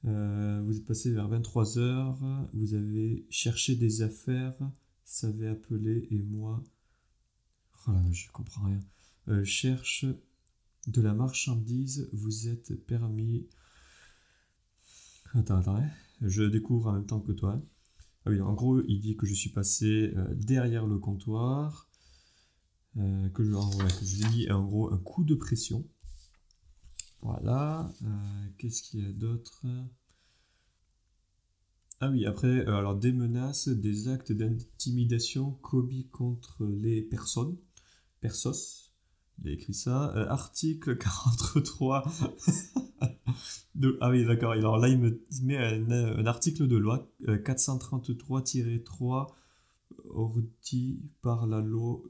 vous êtes passé vers 23h, vous avez cherché des affaires, savez appeler et moi, oh là, je comprends rien. Cherche de la marchandise, vous êtes permis. Attends, hein. Je découvre en même temps que toi. Ah oui, en gros, il dit que je suis passé derrière le comptoir, que je lui ai mis en gros un coup de pression. Voilà. Qu'est-ce qu'il y a d'autre? Ah oui, après, alors des menaces, des actes d'intimidation commis contre les personnes. Persos, il a écrit ça. Article 43. Ah oui, d'accord. Alors là, il met un article de loi 433-3 ordi par la loi,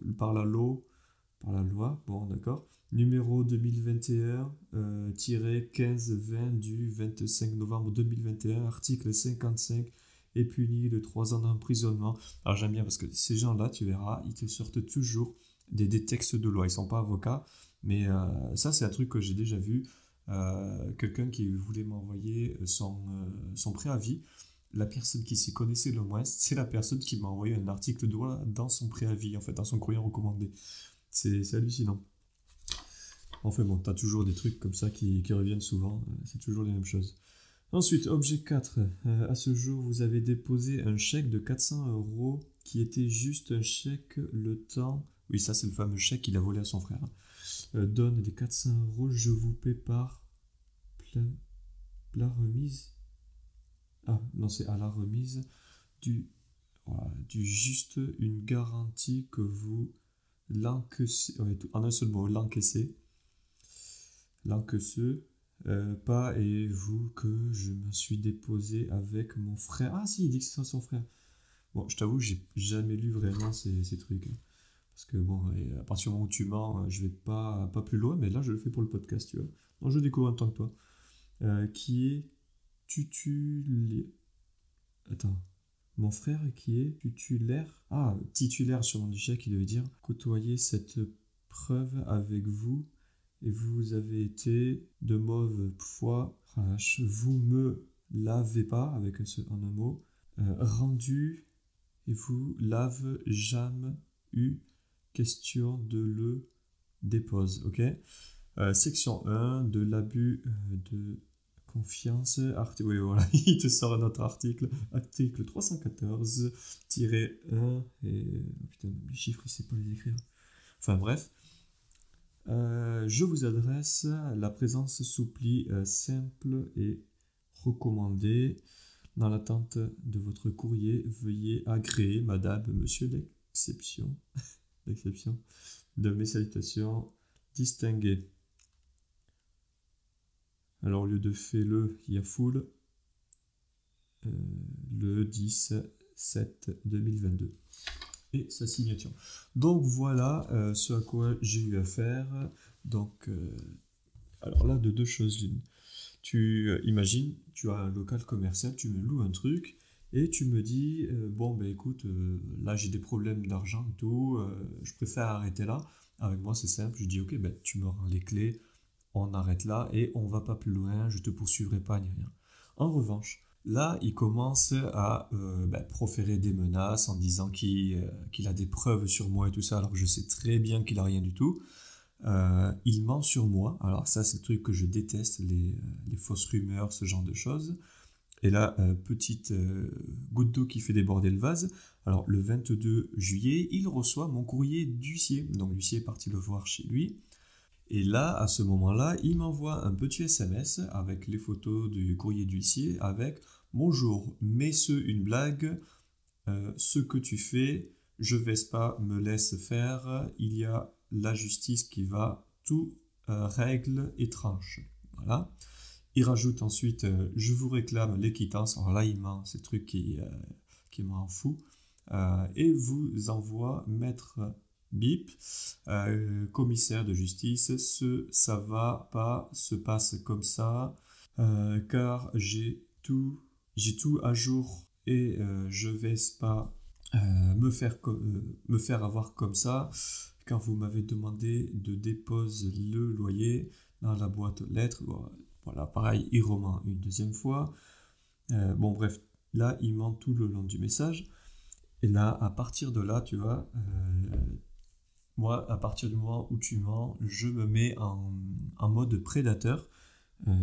bon d'accord, numéro 2021-15-20 du 25 novembre 2021, article 55, est puni de 3 ans d'emprisonnement. Alors j'aime bien parce que ces gens-là, tu verras, ils te sortent toujours des textes de loi. Ils sont pas avocats, mais ça c'est un truc que j'ai déjà vu. Quelqu'un qui voulait m'envoyer son préavis. La personne qui s'y connaissait le moins, c'est la personne qui m'a envoyé un article de loi dans son préavis, en fait, dans son courrier recommandé. C'est hallucinant. Enfin bon, t'as toujours des trucs comme ça qui reviennent souvent, c'est toujours les mêmes choses. Ensuite, objet 4. À ce jour, vous avez déposé un chèque de 400 € qui était juste un chèque le temps... Oui, ça c'est le fameux chèque qu'il a volé à son frère. Donne les 400 €, je vous paie par la remise. Ah, non, c'est à la remise du juste une garantie que vous l'encaissez, en un seul mot, l'encaissez, pas et vous que je me suis déposé avec mon frère. Ah si, il dit que c'est son frère. Bon, je t'avoue, j'ai jamais lu vraiment ces trucs. Hein. Parce que bon, à partir du moment où tu mens, je vais pas plus loin, mais là je le fais pour le podcast, tu vois. Donc je découvre en tant que toi. Qui est tutulaire. Attends. Mon frère qui est titulaire. Titulaire sur mon chèque, il veut dire côtoyer cette preuve avec vous et vous avez été de mauvaise foi. Vous me l'avez pas, avec en un mot, rendu, et vous l'avez jamais eu question de le dépose, ok. Section 1, de l'abus de confiance, oui, voilà, il te sort un autre article 314-1, et putain, les chiffres, il sait pas les écrire. Enfin bref, je vous adresse la présence souplie simple et recommandée. Dans l'attente de votre courrier, veuillez agréer, madame, monsieur d'exception, de mes salutations distinguées. Alors, au lieu de fais-le, il y a foule, le 10/7/2022. Et sa signature. Donc, voilà ce à quoi j'ai eu affaire. Donc, alors là, de deux choses l'une. Tu imagines, tu as un local commercial, tu me loues un truc, et tu me dis, bon, ben écoute, là j'ai des problèmes d'argent et tout, je préfère arrêter là. Avec moi, c'est simple, je dis, ok, ben tu me rends les clés, on arrête là, et on va pas plus loin, je te poursuivrai pas, ni rien. En revanche, là, il commence à proférer des menaces en disant qu'il a des preuves sur moi et tout ça, alors que je sais très bien qu'il a rien du tout. Il ment sur moi. Alors ça, c'est le truc que je déteste, les fausses rumeurs, ce genre de choses. Et là, petite goutte d'eau qui fait déborder le vase. Alors le 22 juillet, il reçoit mon courrier d'huissier. Donc l'huissier est parti le voir chez lui. Et là, à ce moment-là, il m'envoie un petit SMS avec les photos du courrier d'huissier avec « Bonjour, mais une blague, ce que tu fais, je vais pas me laisse faire, il y a la justice qui va tout règle et tranche. » Voilà. Il rajoute ensuite je vous réclame les quittances. Alors là, il ment, c'est le truc qui m'en fout. Et vous envoie maître Bip, commissaire de justice. Ça va pas se passe comme ça, car j'ai tout à jour et je vais pas me faire avoir comme ça, car vous m'avez demandé de déposer le loyer dans la boîte aux lettres. Voilà, pareil, il rement une deuxième fois. Bon, bref, là, il ment tout le long du message. Et là, à partir de là, tu vois, moi, à partir du moment où tu mens, je me mets en mode prédateur.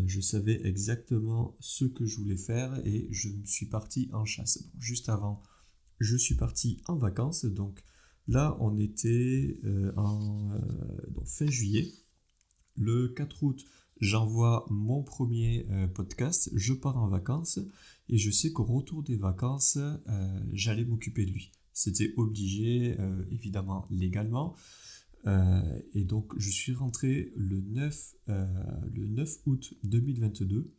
Je savais exactement ce que je voulais faire et je me suis parti en chasse. Bon, juste avant, je suis parti en vacances. Donc là, on était donc fin juillet. Le 4 août, j'envoie mon premier podcast. Je pars en vacances et je sais qu'au retour des vacances, j'allais m'occuper de lui. C'était obligé, évidemment, légalement. Et donc, je suis rentré le 9 août 2022.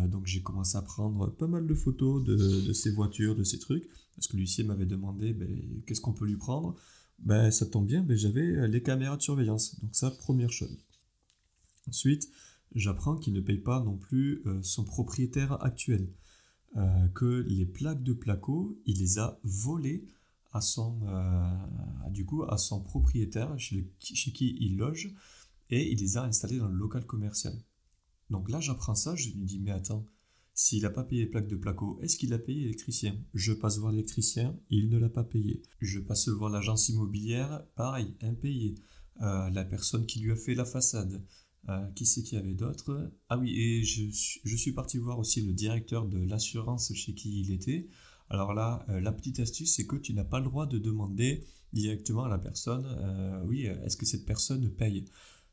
Donc, j'ai commencé à prendre pas mal de photos de ces voitures, de ces trucs. Parce que l'huissier m'avait demandé qu'est-ce qu'on peut lui prendre. Ça tombe bien, j'avais les caméras de surveillance. Donc, ça, première chose. Ensuite, j'apprends qu'il ne paye pas non plus son propriétaire actuel. Que les plaques de placo, il les a volées à son propriétaire chez qui il loge, et il les a installées dans le local commercial. Donc là, j'apprends ça, je lui dis, mais attends, s'il n'a pas payé les plaques de placo, est-ce qu'il a payé l'électricien? Je passe voir l'électricien, il ne l'a pas payé. Je passe voir l'agence immobilière, pareil, impayé. La personne qui lui a fait la façade. Qui c'est qu'il y avait d'autres? Ah oui, et je suis parti voir aussi le directeur de l'assurance chez qui il était. Alors là, la petite astuce, c'est que tu n'as pas le droit de demander directement à la personne, oui, est-ce que cette personne paye?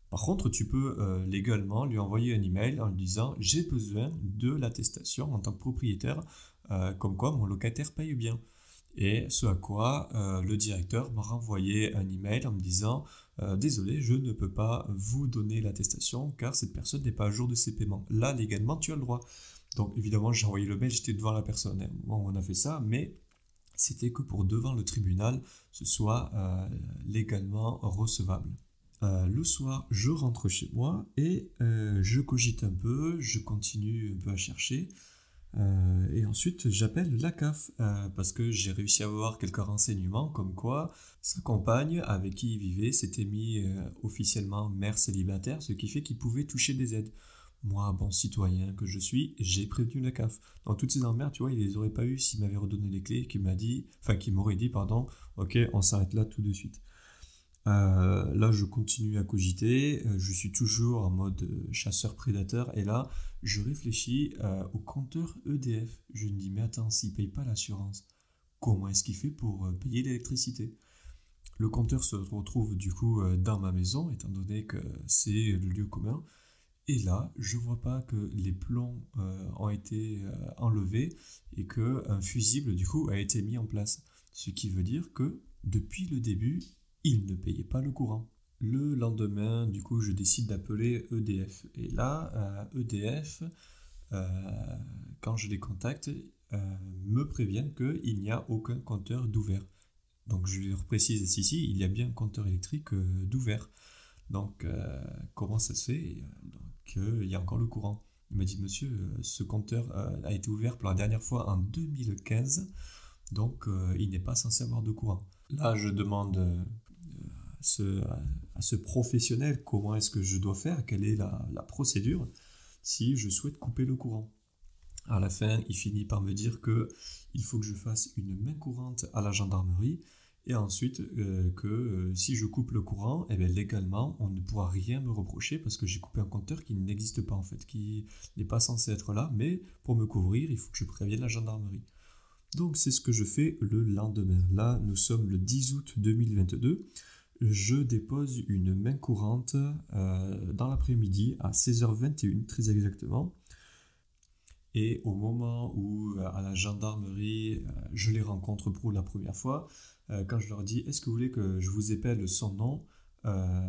Par contre, tu peux légalement lui envoyer un email en lui disant, j'ai besoin de l'attestation en tant que propriétaire, comme quoi mon locataire paye bien. Et ce à quoi le directeur m'a renvoyé un email en me disant désolé, je ne peux pas vous donner l'attestation car cette personne n'est pas à jour de ses paiements. Là, légalement, tu as le droit. Donc évidemment, j'ai envoyé le mail, j'étais devant la personne. À un moment où on a fait ça, mais c'était que pour devant le tribunal, ce soit légalement recevable. Le soir, je rentre chez moi et je cogite un peu, je continue un peu à chercher. Et ensuite, j'appelle la CAF parce que j'ai réussi à avoir quelques renseignements comme quoi sa compagne avec qui il vivait s'était mis officiellement mère célibataire, ce qui fait qu'il pouvait toucher des aides. Moi, bon citoyen que je suis, j'ai prévenu la CAF. Dans toutes ces emmerdes, tu vois, il les aurait pas eu s'il m'avait redonné les clés, qu'il m'aurait dit, pardon, ok, on s'arrête là tout de suite. Là, je continue à cogiter, je suis toujours en mode chasseur-prédateur, et là, je réfléchis au compteur EDF. Je me dis, mais attends, s'il ne paye pas l'assurance, comment est-ce qu'il fait pour payer l'électricité? Le compteur se retrouve du coup dans ma maison, étant donné que c'est le lieu commun, et là, je vois pas que les plombs ont été enlevés et qu'un fusible du coup a été mis en place. Ce qui veut dire que depuis le début, il ne payait pas le courant. Le lendemain, du coup, je décide d'appeler EDF. Et là, EDF, quand je les contacte, me préviennent qu'il n'y a aucun compteur d'ouvert. Donc je leur précise ici, il y a bien un compteur électrique d'ouvert. Donc comment ça se fait qu'il y a encore le courant? Il m'a dit, monsieur, ce compteur a été ouvert pour la dernière fois en 2015, donc il n'est pas censé avoir de courant. Là, je demande à ce professionnel comment est-ce que je dois faire, quelle est la procédure si je souhaite couper le courant. À la fin, il finit par me dire que il faut que je fasse une main courante à la gendarmerie et ensuite si je coupe le courant, eh bien, légalement, on ne pourra rien me reprocher parce que j'ai coupé un compteur qui n'existe pas en fait, qui n'est pas censé être là, mais pour me couvrir, il faut que je prévienne la gendarmerie. Donc c'est ce que je fais le lendemain. Là, nous sommes le 10 août 2022. Je dépose une main courante dans l'après-midi à 16h21 très exactement. Et au moment où, à la gendarmerie, je les rencontre pour la première fois, quand je leur dis « Est-ce que vous voulez que je vous épelle son nom ?»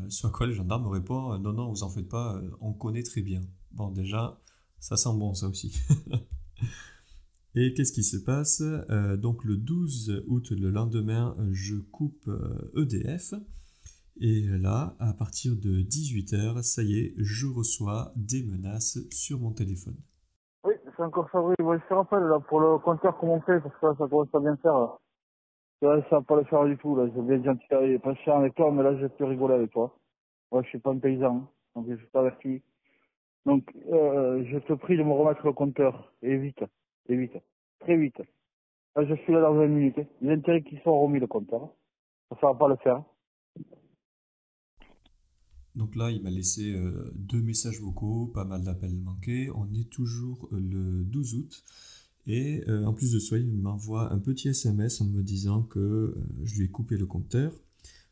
Sur quoi le gendarme me répond « Non, non, vous en faites pas, on connaît très bien. » Bon, déjà, ça sent bon, ça aussi. Et qu'est-ce qui se passe? Donc le 12 août, le lendemain, je coupe EDF. Et là, à partir de 18h, ça y est, je reçois des menaces sur mon téléphone. Oui, c'est encore Fabrice. Ouais, je te rappelle, là, pour le compteur, comment on fait, parce que là, ça commence à bien faire, là. Là, ça va pas le faire du tout, là. J'ai bien gentil et pas cher avec toi, mais là, je vais plus rigoler avec toi. Moi, je suis pas un paysan, hein, donc je suis pas averti. Donc, je te prie de me remettre le compteur. Et vite. Et vite. Très vite. Là, je suis là dans 20 minutes. Les intérêts qui sont remis le compteur. Ça va pas le faire. Donc là, il m'a laissé 2 messages vocaux, pas mal d'appels manqués. On est toujours le 12 août. Et en plus de ça, il m'envoie un petit SMS en me disant que je lui ai coupé le compteur.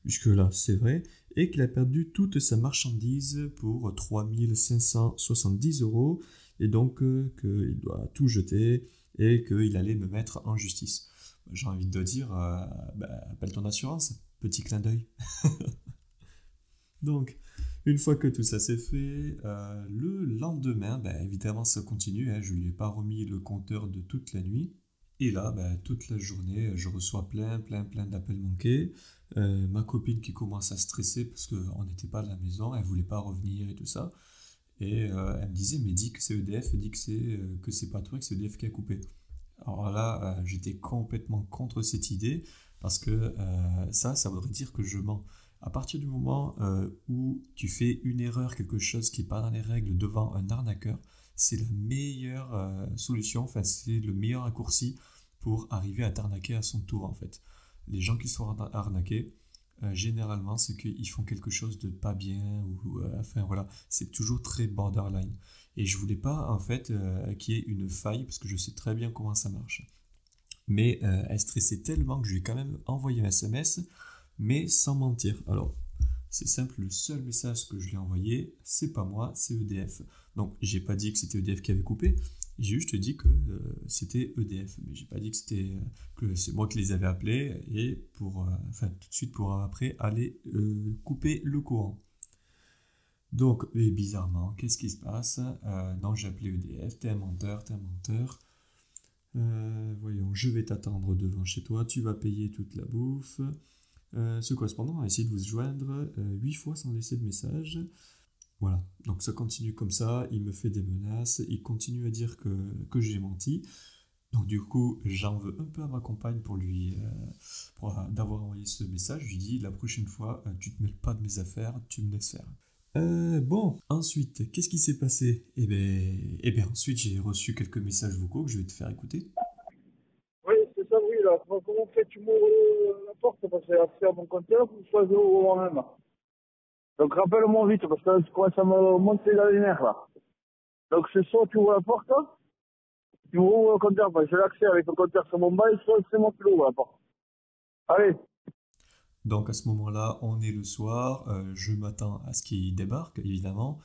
Jusque-là, c'est vrai. Et qu'il a perdu toute sa marchandise pour 3570 €. Et donc qu'il doit tout jeter et qu'il allait me mettre en justice. J'ai envie de dire, appelle ton assurance. Petit clin d'œil. Donc, une fois que tout ça c'est fait, le lendemain, évidemment ça continue, hein, je ne lui ai pas remis le compteur de toute la nuit. Et là, toute la journée, je reçois plein d'appels manqués. Ma copine qui commence à stresser parce qu'on n'était pas à la maison, elle voulait pas revenir et tout ça. Et elle me disait, mais dis que c'est EDF, dis que c'est pas toi, que c'est EDF qui a coupé. Alors là, j'étais complètement contre cette idée parce que ça voudrait dire que je mens. À partir du moment où tu fais une erreur, quelque chose qui n'est pas dans les règles devant un arnaqueur, c'est la meilleure solution, enfin c'est le meilleur raccourci pour arriver à t'arnaquer à son tour en fait. Les gens qui sont arnaqués, généralement c'est qu'ils font quelque chose de pas bien ou enfin voilà, c'est toujours très borderline. Et je voulais pas en fait qu'il y ait une faille parce que je sais très bien comment ça marche. Mais elle stressait tellement que je lui ai quand même envoyé un SMS mais sans mentir. Alors, c'est simple, le seul message que je lui ai envoyé, c'est pas moi, c'est EDF. Donc, j'ai pas dit que c'était EDF qui avait coupé, j'ai juste dit que c'était EDF, mais j'ai pas dit que c'est moi qui les avais appelés et tout de suite pour après aller couper le courant. Donc, et bizarrement, qu'est-ce qui se passe? Non, j'ai appelé EDF, t'es un menteur. Voyons, je vais t'attendre devant chez toi, tu vas payer toute la bouffe. Ce correspondant a essayé de vous joindre 8 fois sans laisser de message. Voilà, donc ça continue comme ça, il me fait des menaces, il continue à dire que j'ai menti. Donc du coup, j'en veux un peu à ma compagne d'avoir envoyé ce message. Je lui dis, la prochaine fois, tu te mêles pas de mes affaires, tu me laisses faire. Bon, ensuite, qu'est-ce qui s'est passé? Eh ben, ensuite, j'ai reçu quelques messages vocaux que je vais te faire écouter. Oui, c'est ça, oui, là. Comment fais-tu m'ouvrir la porte parce que j'ai accès à mon compteur ou soit je ouvre moi-même. Donc rappelle-moi vite parce que là, tu commences à me monter la lumière là. Donc c'est soit tu ouvres la porte, tu ouvres le compteur, parce que j'ai l'accès avec le compteur sur mon bail, soit c'est moi qui l'ouvre la porte. Allez, Donc à ce moment-là, on est le soir, je m'attends à ce qu'il débarque, évidemment,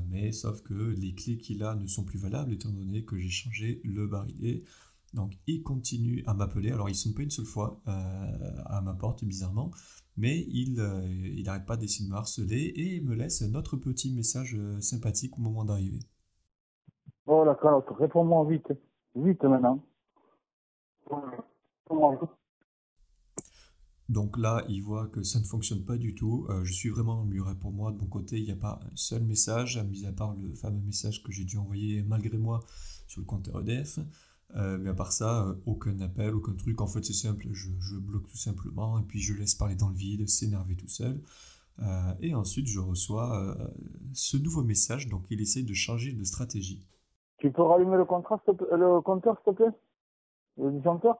mais sauf que les clés qu'il a ne sont plus valables étant donné que j'ai changé le barillet. Donc il continue à m'appeler, alors il ne sonne pas une seule fois à ma porte bizarrement, mais il n'arrête pas d'essayer de me harceler et il me laisse notre petit message sympathique au moment d'arriver. oh la calotte, réponds-moi vite. Vite maintenant. Réponds-moi vite. Donc là, il voit que ça ne fonctionne pas du tout. Je suis vraiment muré pour moi. De mon côté, il n'y a pas un seul message, mis à part le fameux message que j'ai dû envoyer malgré moi sur le compteur EDF. Mais à part ça, aucun appel, aucun truc. En fait, c'est simple. Je bloque tout simplement et puis je laisse parler dans le vide, s'énerver tout seul. Et ensuite, je reçois ce nouveau message. Donc, il essaye de changer de stratégie. Tu peux rallumer le contrat, le compteur, s'il te plaît? Le disjoncteur?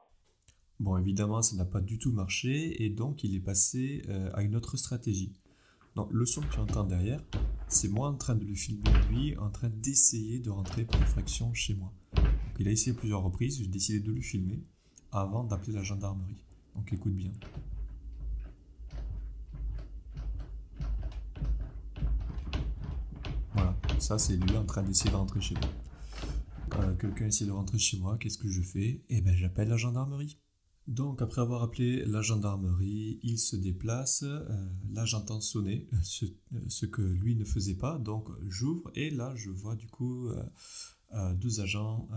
Bon, évidemment, ça n'a pas du tout marché et donc il est passé à une autre stratégie. Donc, le son que tu entends derrière, c'est moi en train de le filmer, lui, en train d'essayer de rentrer par effraction chez moi. Donc, il a essayé à plusieurs reprises, j'ai décidé de le filmer avant d'appeler la gendarmerie. Donc, écoute bien. Voilà, ça c'est lui en train d'essayer de rentrer chez moi. Quelqu'un essaie de rentrer chez moi, qu'est-ce que je fais? Eh ben, j'appelle la gendarmerie. Donc, après avoir appelé la gendarmerie, il se déplace. Là, j'entends sonner, ce que lui ne faisait pas. Donc, j'ouvre et là, je vois du coup deux agents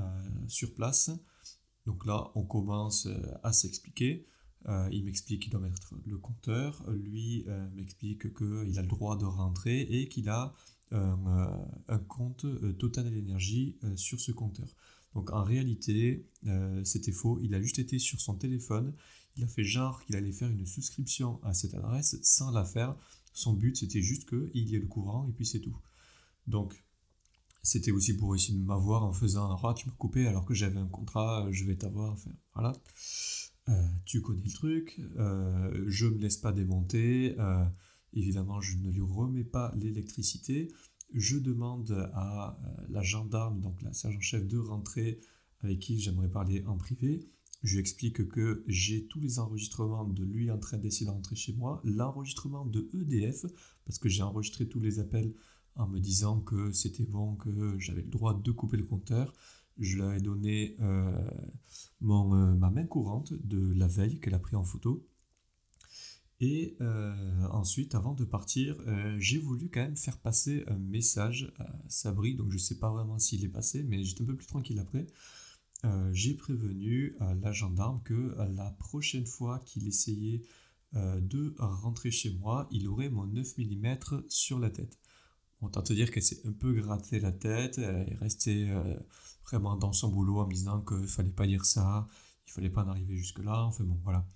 sur place. Donc là, on commence à s'expliquer. Il m'explique qu'il doit mettre le compteur. Lui m'explique qu'il a le droit de rentrer et qu'il a un compte Total Énergie sur ce compteur. Donc en réalité, c'était faux. Il a juste été sur son téléphone. Il a fait genre qu'il allait faire une souscription à cette adresse sans la faire. Son but, c'était juste qu'il y ait le courant et puis c'est tout. Donc, c'était aussi pour essayer de m'avoir en faisant un tu m'as coupé alors que j'avais un contrat, je vais t'avoir. Enfin, voilà. Tu connais le truc. Je me laisse pas démonter. Évidemment, je ne lui remets pas l'électricité. Je demande à la gendarme, donc la sergent-chef, de rentrer avec qui j'aimerais parler en privé. Je lui explique que j'ai tous les enregistrements de lui en train d'essayer de rentrer chez moi, l'enregistrement de EDF, parce que j'ai enregistré tous les appels en me disant que c'était bon, que j'avais le droit de couper le compteur. Je leur ai donné ma main courante de la veille qu'elle a pris en photo. Et ensuite, avant de partir, j'ai voulu quand même faire passer un message à Sabri, donc je ne sais pas vraiment s'il est passé, mais j'étais un peu plus tranquille après. J'ai prévenu la gendarme que la prochaine fois qu'il essayait de rentrer chez moi, il aurait mon 9 mm sur la tête. Autant te dire qu'elle s'est un peu gratté la tête, elle est restée vraiment dans son boulot en me disant qu'il fallait pas dire ça, il fallait pas en arriver jusque-là, enfin bon, voilà.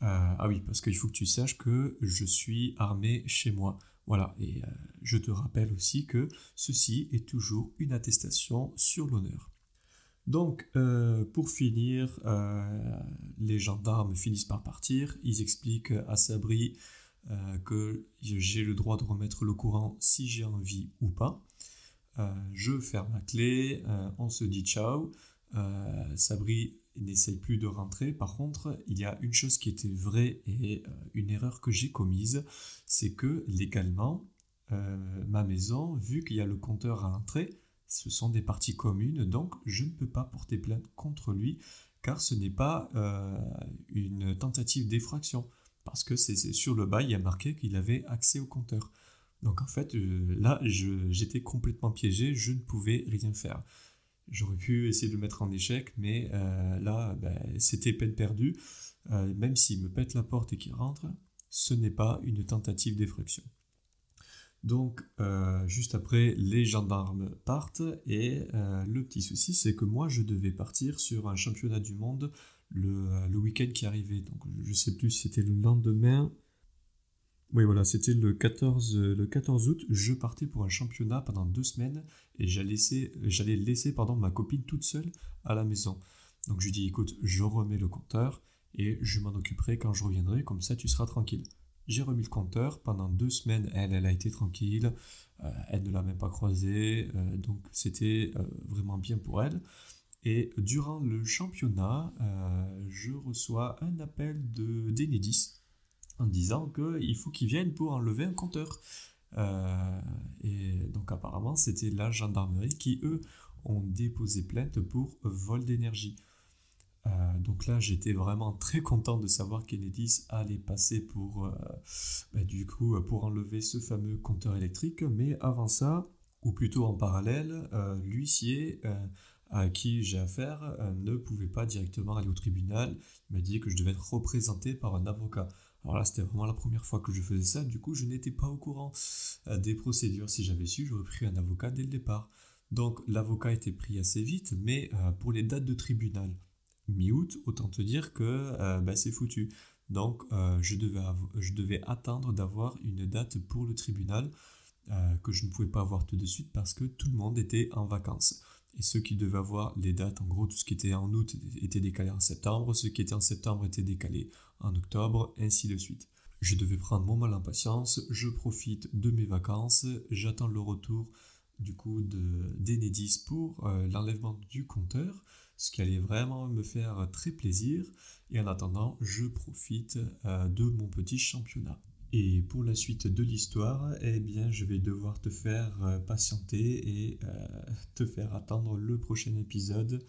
Ah oui, parce qu'il faut que tu saches que je suis armé chez moi. Voilà, et je te rappelle aussi que ceci est toujours une attestation sur l'honneur. Donc, pour finir, les gendarmes finissent par partir. Ils expliquent à Sabri que j'ai le droit de remettre le courant si j'ai envie ou pas. Je ferme la clé, on se dit ciao. Sabri n'essaye plus de rentrer. Par contre, il y a une chose qui était vraie et une erreur que j'ai commise, c'est que légalement, ma maison, vu qu'il y a le compteur à l'entrée, ce sont des parties communes, donc je ne peux pas porter plainte contre lui, car ce n'est pas une tentative d'effraction, parce que c'est sur le bail, il y a marqué qu'il avait accès au compteur. Donc en fait, là, j'étais complètement piégé, je ne pouvais rien faire. J'aurais pu essayer de le mettre en échec, mais là, c'était peine perdue. Même s'il me pète la porte et qu'il rentre, ce n'est pas une tentative d'effraction. Donc, juste après, les gendarmes partent et le petit souci, c'est que moi, je devais partir sur un championnat du monde le week-end qui arrivait. Donc, je sais plus si c'était le lendemain. Oui, voilà, c'était le 14 août. Je partais pour un championnat pendant 2 semaines et j'allais laisser ma copine toute seule à la maison. Donc, je lui dis, écoute, je remets le compteur et je m'en occuperai quand je reviendrai, comme ça tu seras tranquille. J'ai remis le compteur, pendant 2 semaines, elle a été tranquille, elle ne l'a même pas croisé, donc c'était vraiment bien pour elle. Et durant le championnat, je reçois un appel d'Enedis en disant qu'il faut qu'ils viennent pour enlever un compteur. Et donc apparemment, c'était la gendarmerie qui, eux, ont déposé plainte pour vol d'énergie. Donc là, j'étais vraiment très content de savoir qu'Enedis allait passer pour enlever ce fameux compteur électrique. Mais avant ça, ou plutôt en parallèle, l'huissier à qui j'ai affaire ne pouvait pas directement aller au tribunal. Il m'a dit que je devais être représenté par un avocat. Alors là, c'était vraiment la première fois que je faisais ça. Du coup, je n'étais pas au courant des procédures. Si j'avais su, j'aurais pris un avocat dès le départ. Donc l'avocat était pris assez vite, mais pour les dates de tribunal, mi-août, autant te dire que c'est foutu. Donc je devais attendre d'avoir une date pour le tribunal que je ne pouvais pas avoir tout de suite parce que tout le monde était en vacances. Et ceux qui devaient avoir les dates, en gros tout ce qui était en août était décalé en septembre, ceux qui étaient en septembre étaient décalés en octobre, ainsi de suite. Je devais prendre mon mal en patience, je profite de mes vacances, j'attends le retour du coup d'Enedis pour l'enlèvement du compteur, ce qui allait vraiment me faire très plaisir. Et en attendant, je profite de mon petit championnat. Et pour la suite de l'histoire, eh bien, je vais devoir te faire patienter et te faire attendre le prochain épisode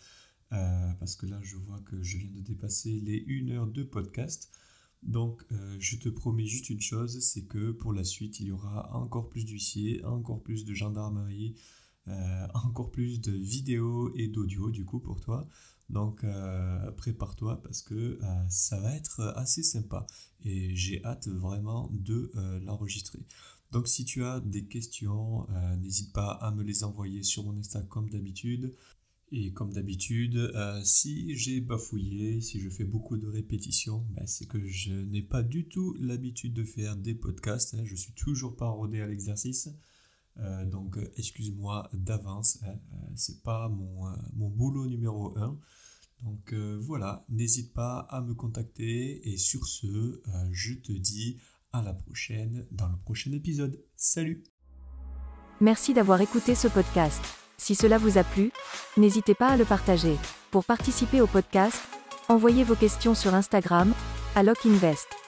parce que là, je vois que je viens de dépasser les 1 heure de podcast. Donc, je te promets juste une chose, c'est que pour la suite, il y aura encore plus d'huissiers, encore plus de gendarmerie, encore plus de vidéos et d'audio du coup pour toi. Donc, prépare-toi parce que ça va être assez sympa et j'ai hâte vraiment de l'enregistrer. Donc, si tu as des questions, n'hésite pas à me les envoyer sur mon Insta comme d'habitude. Et comme d'habitude, si j'ai bafouillé, si je fais beaucoup de répétitions, c'est que je n'ai pas du tout l'habitude de faire des podcasts. Je suis toujours pas rodé à l'exercice. Donc excuse-moi d'avance. C'est pas mon boulot numéro 1. Donc voilà, n'hésite pas à me contacter. Et sur ce, je te dis à la prochaine dans le prochain épisode. Salut! Merci d'avoir écouté ce podcast. Si cela vous a plu, n'hésitez pas à le partager. Pour participer au podcast, envoyez vos questions sur Instagram, à LocInvest.